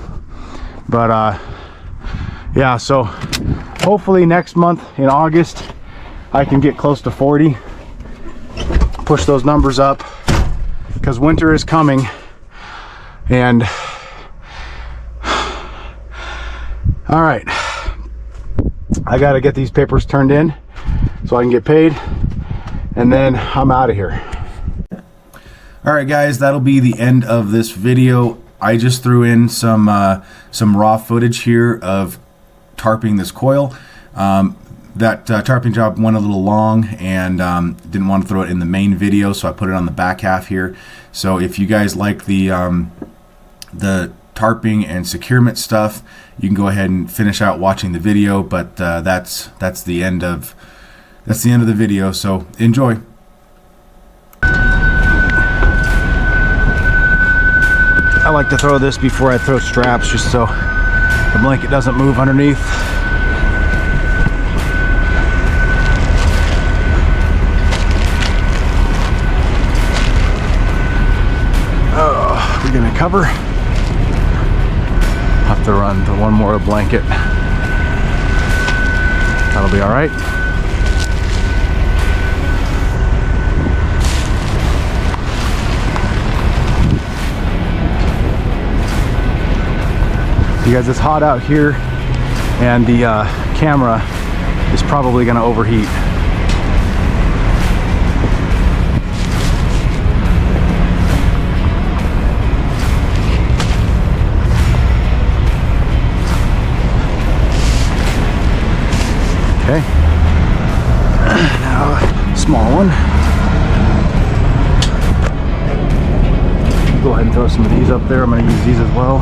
But yeah, so hopefully next month in August I can get close to 40, push those numbers up, because winter is coming. And all right, I got to get these papers turned in so I can get paid, and then I'm out of here. All right, guys, that'll be the end of this video. I just threw in some raw footage here of tarping this coil. That tarping job went a little long, and didn't want to throw it in the main video, so I put it on the back half here. So if you guys like the tarping and securement stuff, you can go ahead and finish out watching the video. But that's the end of the video. So enjoy. I like to throw this before I throw straps, just so the blanket doesn't move underneath. We're gonna cover. Have to run to one more blanket. That'll be all right. You guys, it's hot out here, and the camera is probably gonna overheat. Okay, now small one. Go ahead and throw some of these up there. I'm going to use these as well.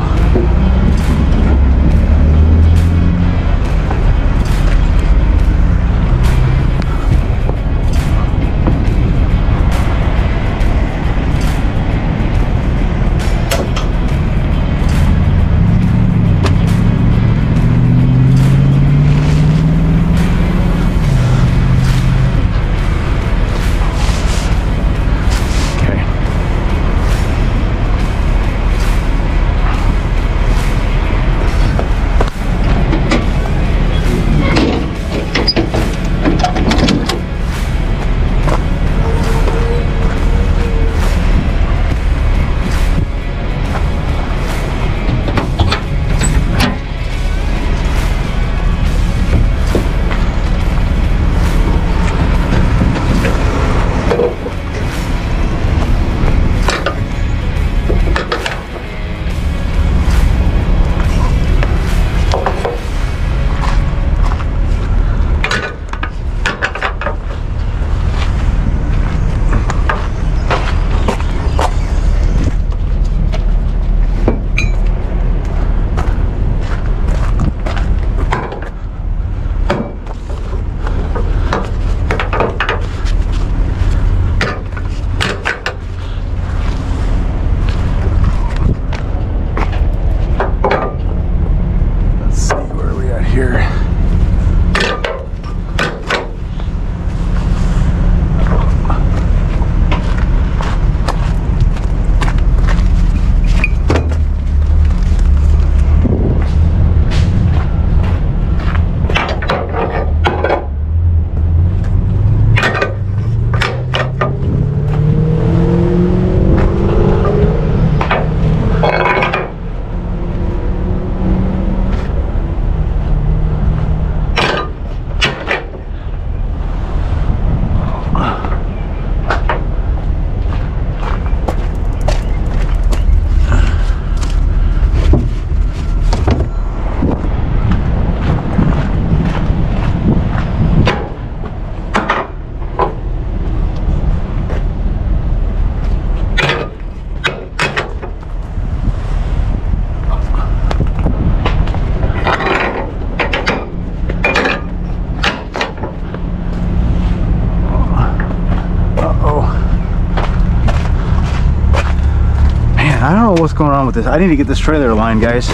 I don't know what's going on with this. I need to get this trailer aligned, guys.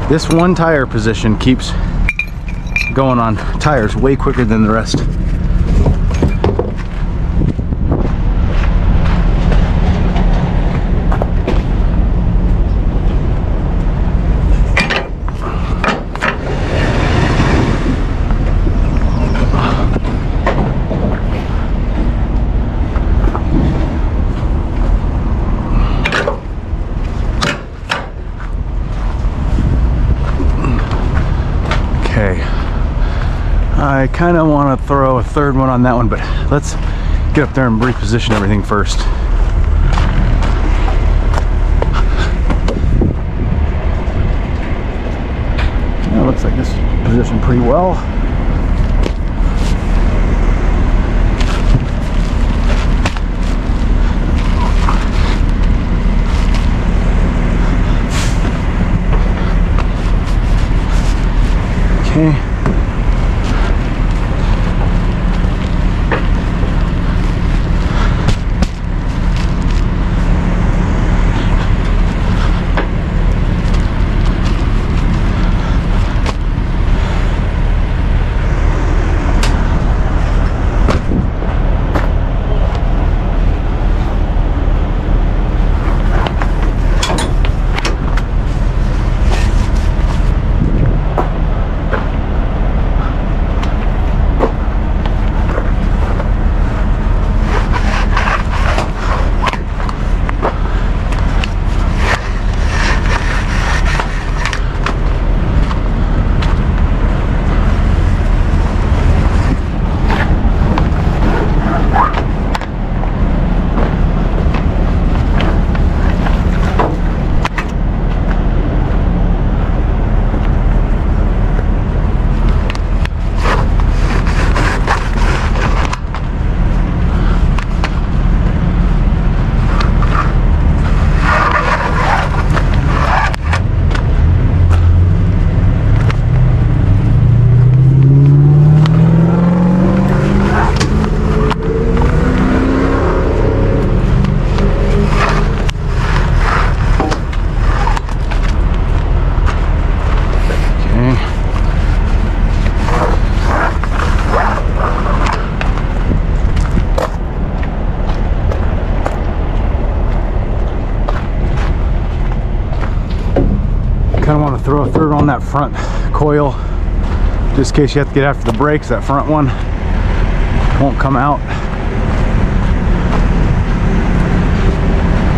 This one tire position keeps going on tires way quicker than the rest. I kind of want to throw a third one on that one, but let's get up there and reposition everything first. Yeah, looks like this is positioned pretty well. Okay. Kind of want to throw a third on that front coil, just in case you have to get after the brakes. That front one won't come out.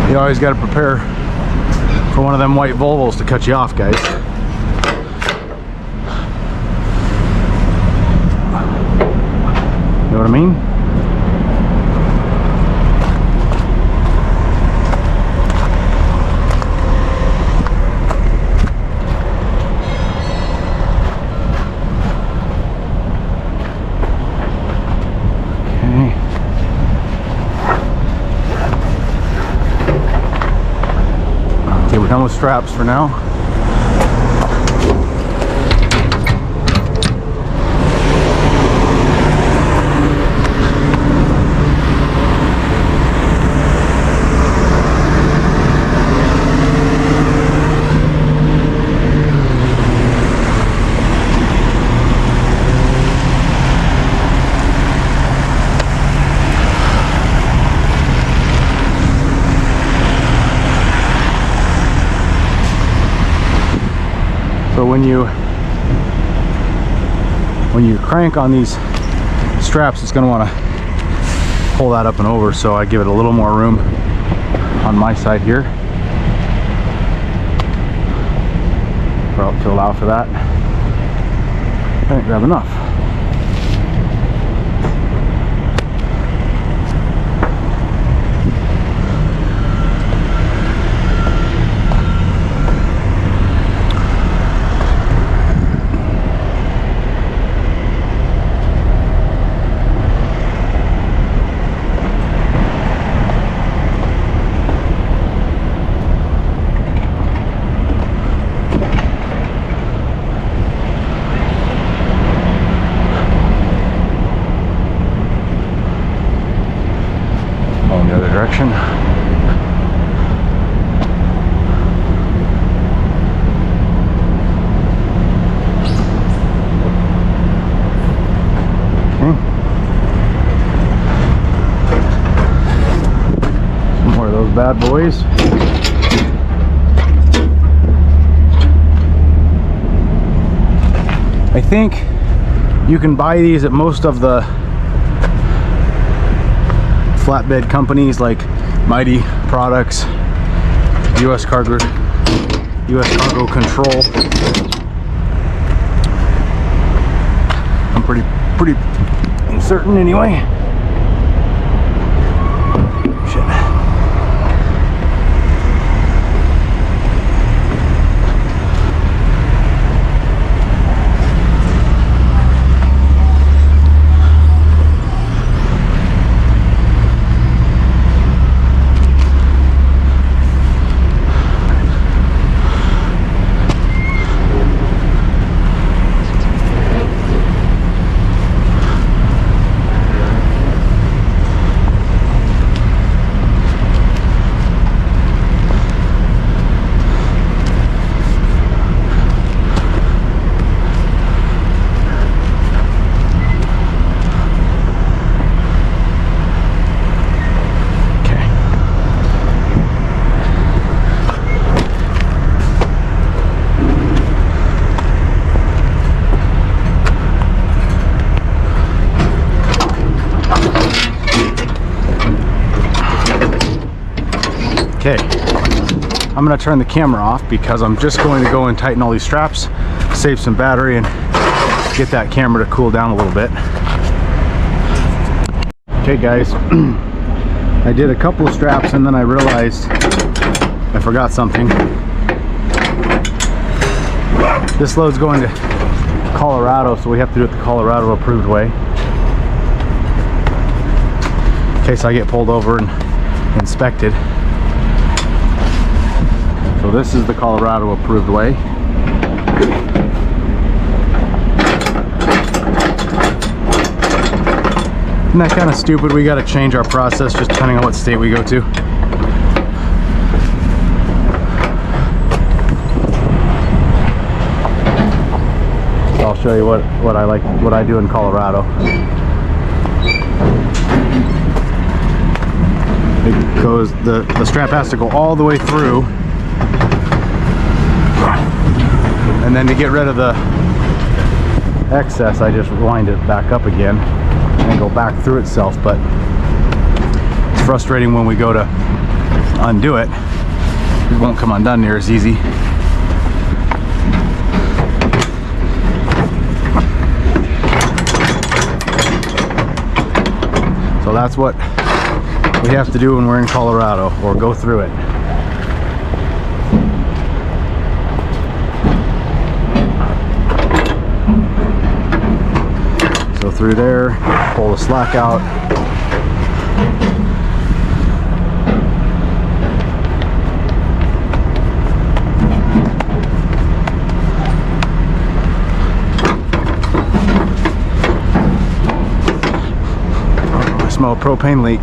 You always got to prepare for one of them white Volvos to cut you off, guys. You know what I mean? Okay, we're done with straps for now. So when you crank on these straps, it's going to want to pull that up and over, so I give it a little more room on my side here to allow for that. I didn't grab enough. The other direction. Okay. Some more of those bad boys. I think you can buy these at most of the flatbed companies like Mighty Products, US Cargo Control. I'm pretty certain anyway. Shit. Okay, I'm going to turn the camera off because I'm just going to go and tighten all these straps, save some battery, and get that camera to cool down a little bit. Okay guys, I did a couple of straps and then I realized I forgot something. This load's going to Colorado, so we have to do it the Colorado approved way, in case I get pulled over and inspected. So this is the Colorado approved way. Isn't that kind of stupid? We got to change our process just depending on what state we go to. So I'll show you what I do in Colorado. It goes, the strap has to go all the way through. And then to get rid of the excess, I just wind it back up again and go back through itself. But it's frustrating when we go to undo it. It won't come undone near as easy. So that's what we have to do when we're in Colorado, or go through it. So through there, pull the slack out. I smell a propane leak.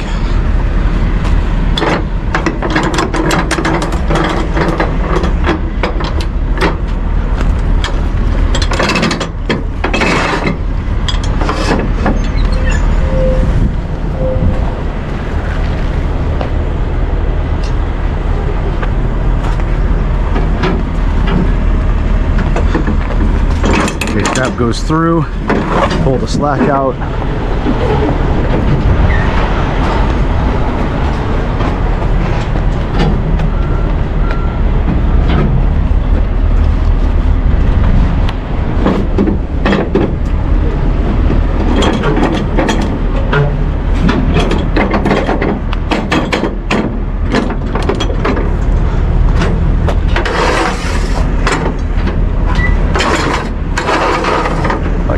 Strap goes through, pull the slack out.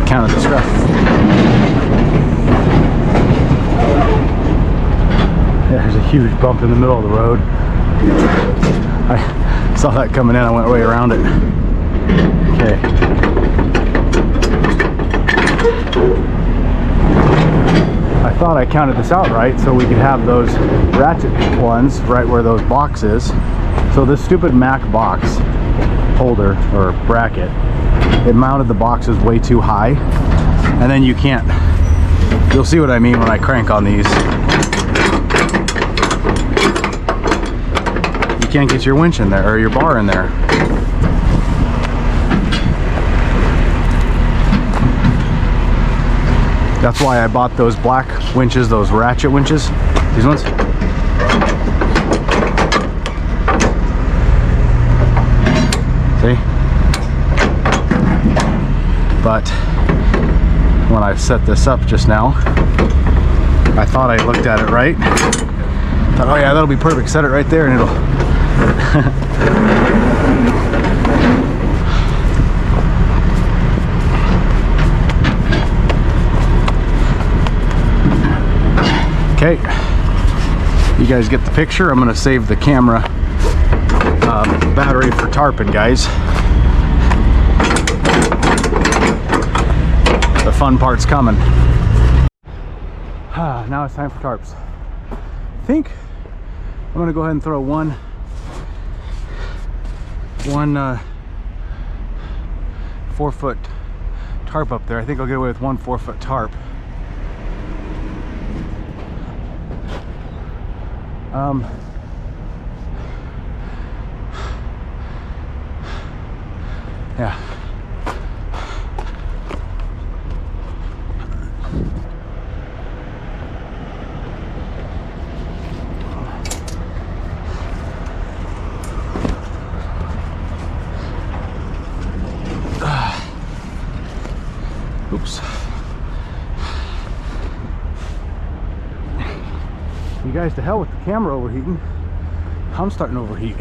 Counted the scrap. There's a huge bump in the middle of the road. I saw that coming in, I went way around it. Okay. I thought I counted this out right, so we could have those ratchet ones right where those boxes. So this stupid Mac box holder or bracket, it mounted the boxes way too high, and then you can't, you'll see what I mean when I crank on these. You can't get your winch in there, or your bar in there. That's why I bought those black winches, those ratchet winches, these ones. See? But when I set this up just now, I thought I looked at it right. Thought, oh yeah, that'll be perfect. Set it right there and it'll okay, you guys get the picture. I'm gonna save the camera battery for tarping, guys. The fun part's coming. Now it's time for tarps. I think I'm gonna go ahead and throw one 4-foot tarp up there. I think I'll get away with one 4-foot tarp. Yeah. Oops. You guys, to hell with the camera overheating. I'm starting to overheat.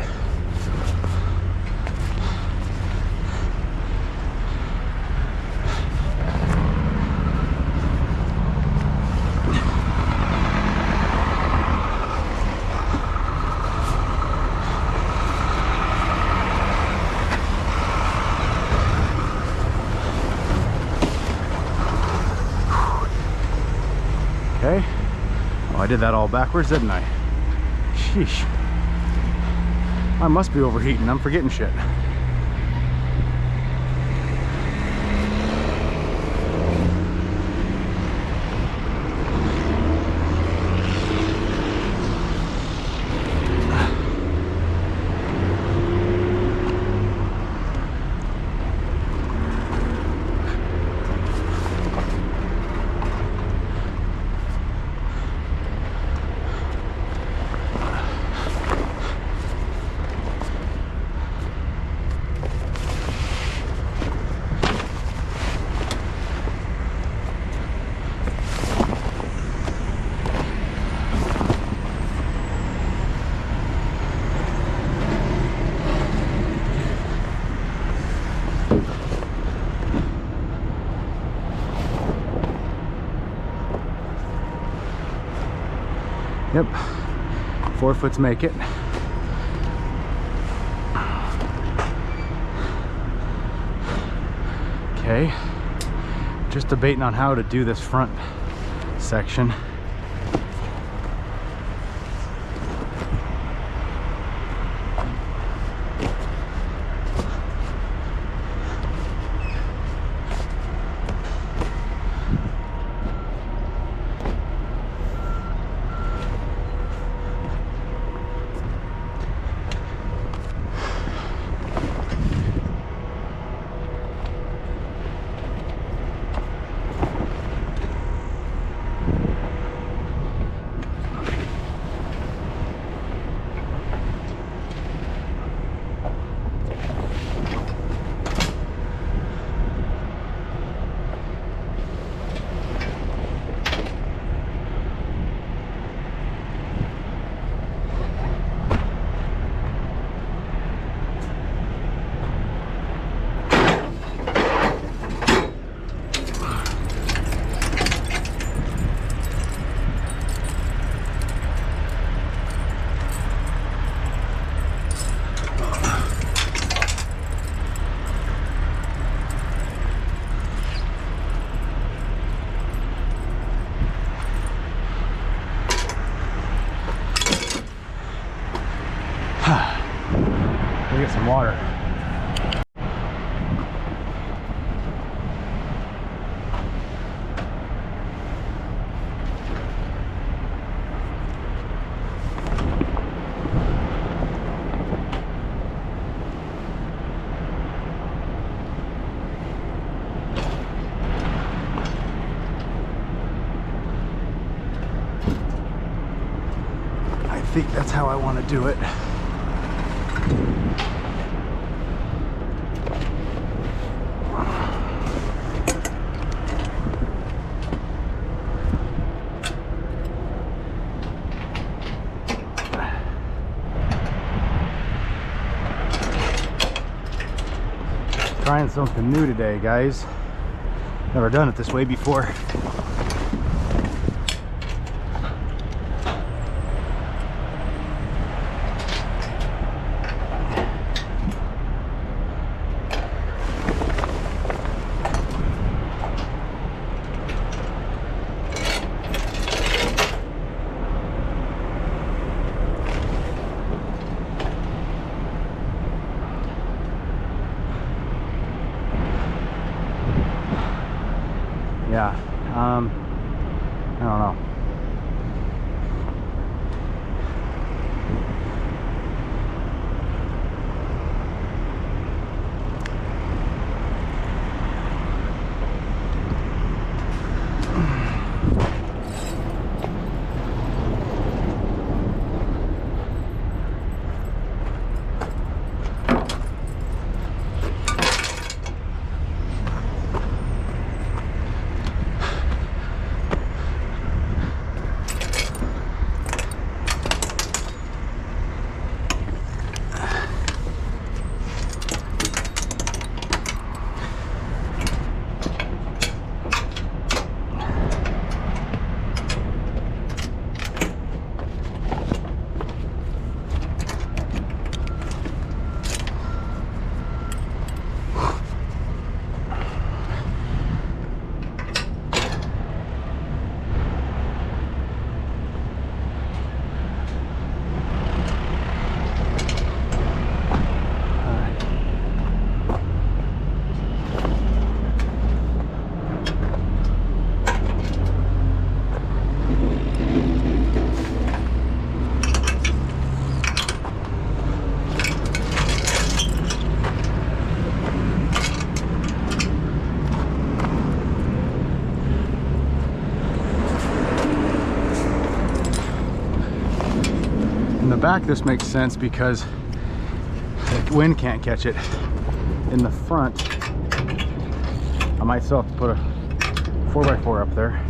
Okay. Oh, I did that all backwards, didn't I? Sheesh. I must be overheating. I'm forgetting shit. Yep, 4 foots make it. Okay, just debating on how to do this front section. We'll get some water. I think that's how I want to do it. Trying something new today, guys. Never done it this way before. Yeah, I don't know. In the back, this makes sense because the wind can't catch it. In the front, I might still have to put a 4x4 up there.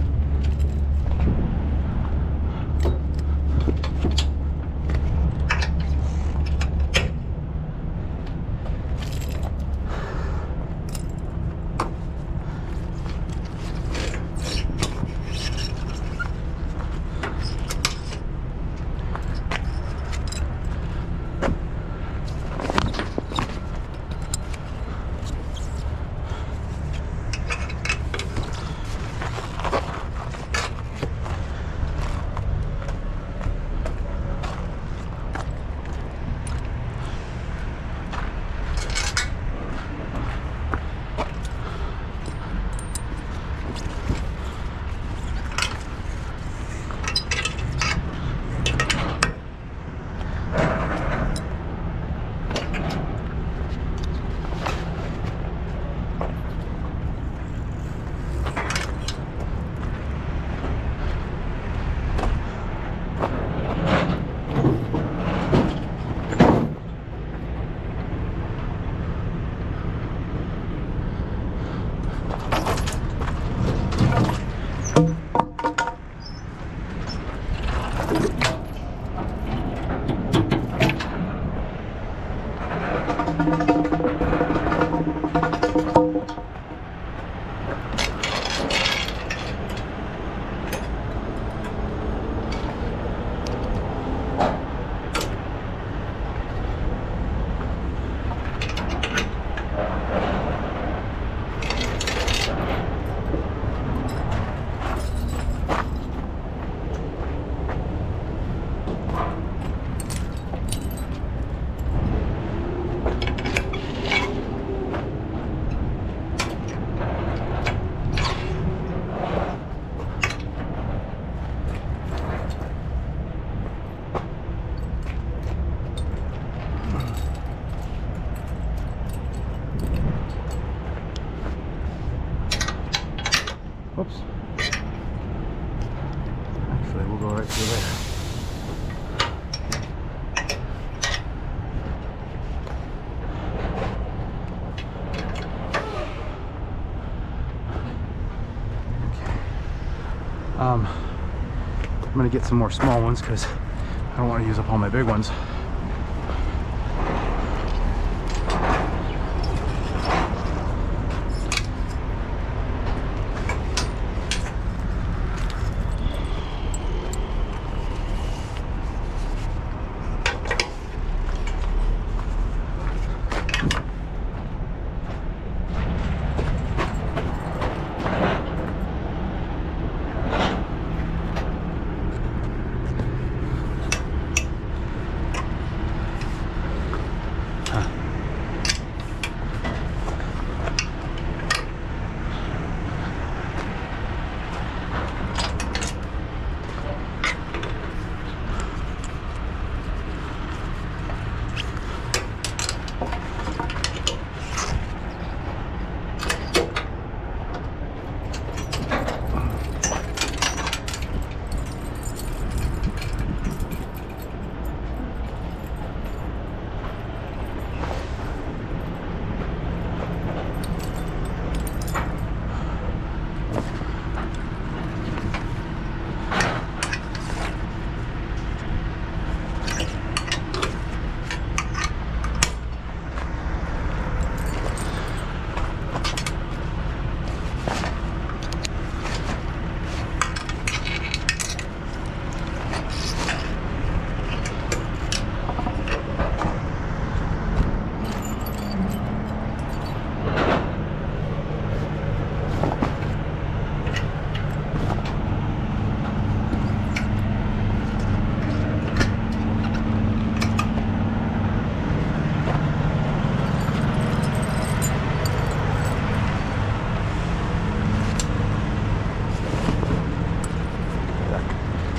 Whoops. Actually, we'll go right through there. I'm gonna get some more small ones because I don't want to use up all my big ones.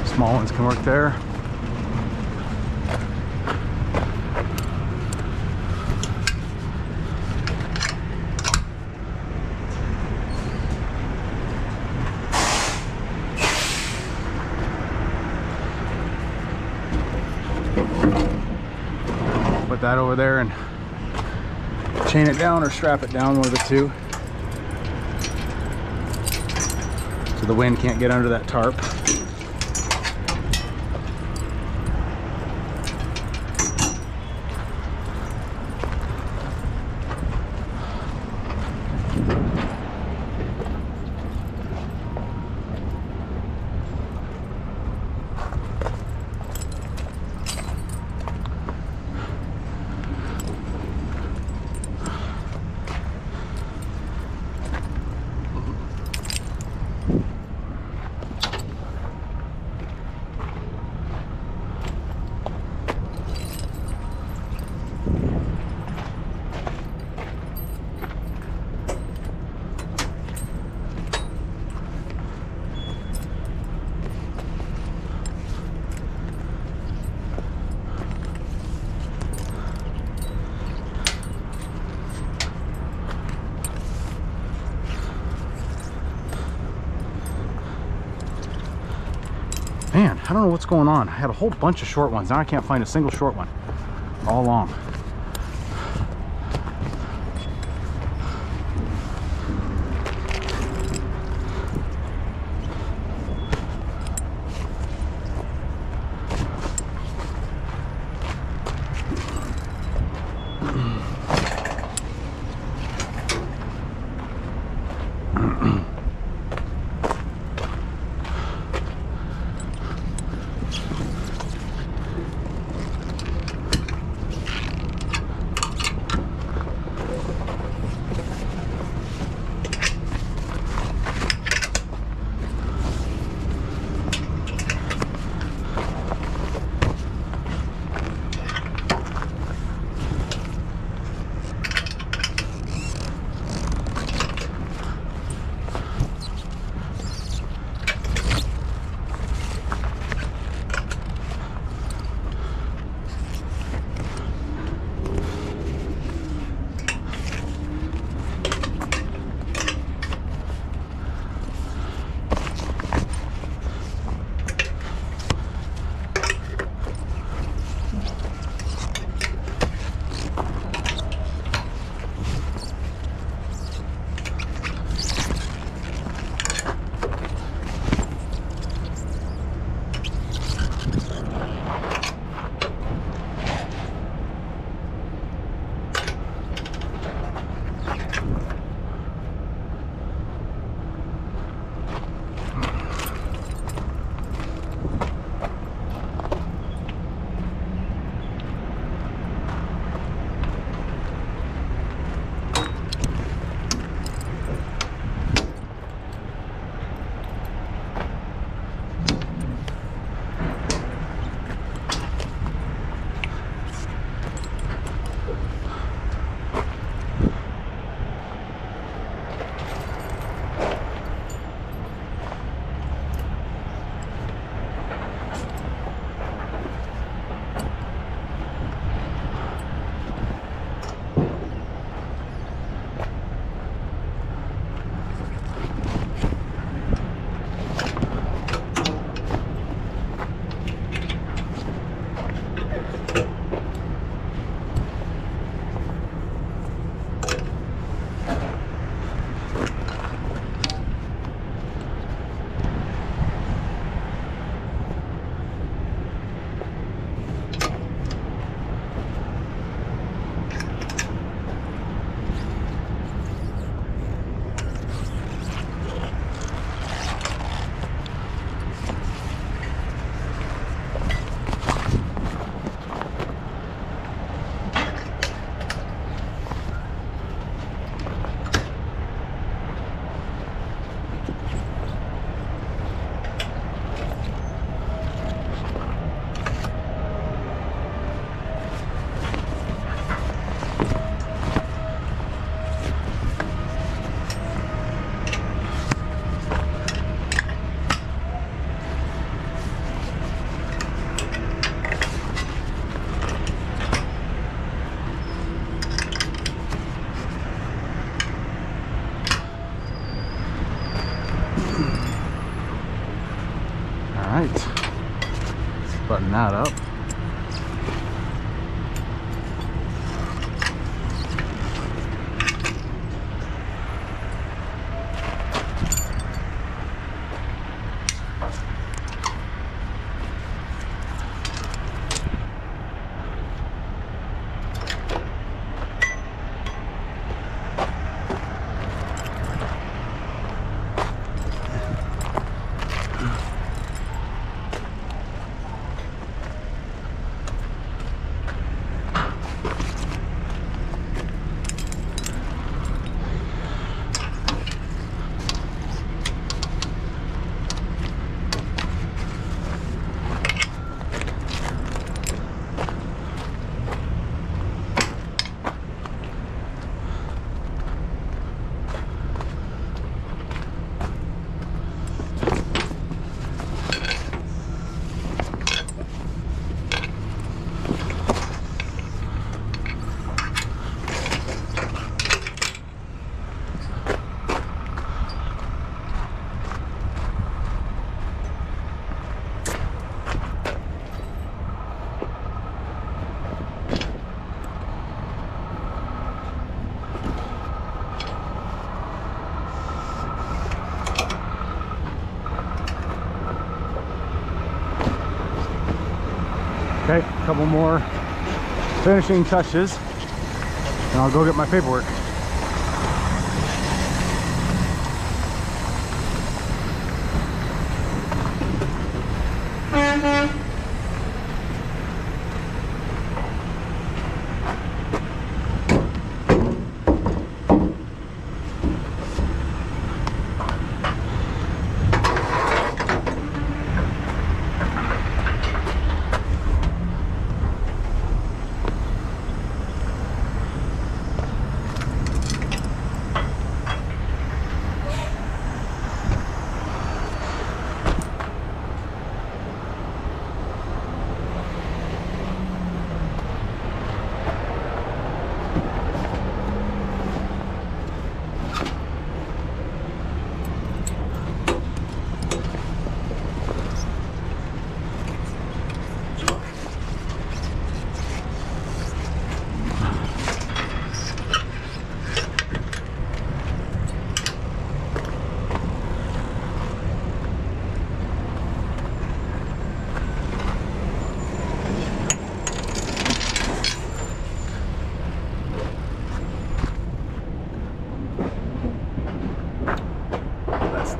Small ones can work there. Put that over there and chain it down or strap it down, one of the two, so the wind can't get under that tarp. Man, I don't know what's going on. I had a whole bunch of short ones. Now I can't find a single short one. All long. button that up. Okay, a couple more finishing touches and I'll go get my paperwork.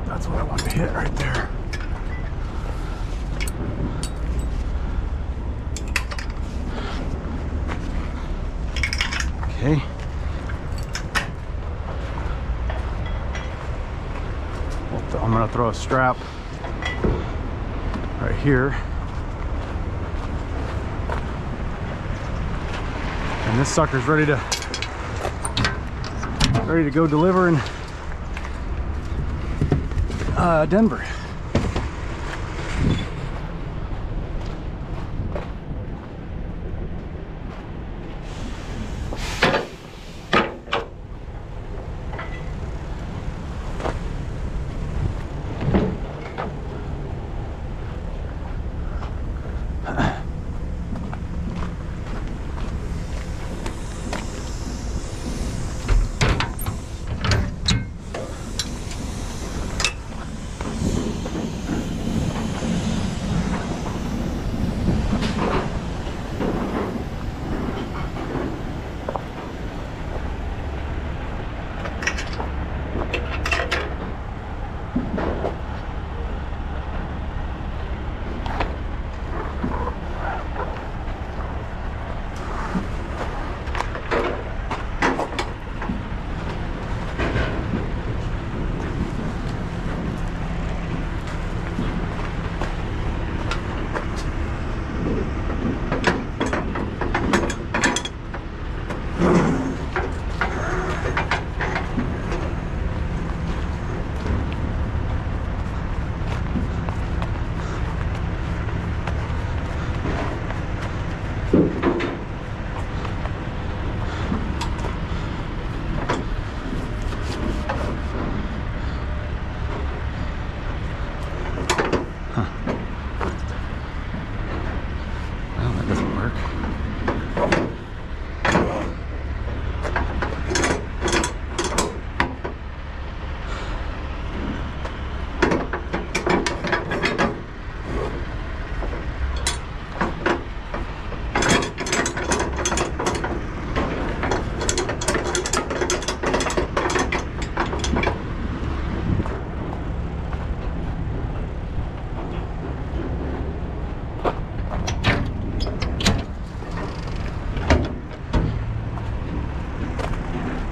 That's what I want to hit right there. Okay. I'm gonna throw a strap right here. And this sucker's ready to go deliver in Denver.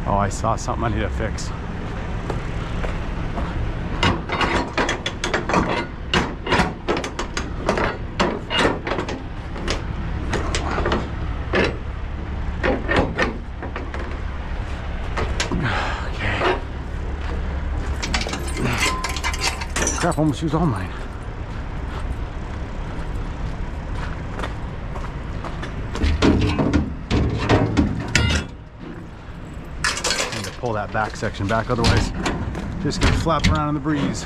Oh, I saw something I need to fix. Crap, almost used all mine. Need to pull that back section back, otherwise just gonna flap around in the breeze.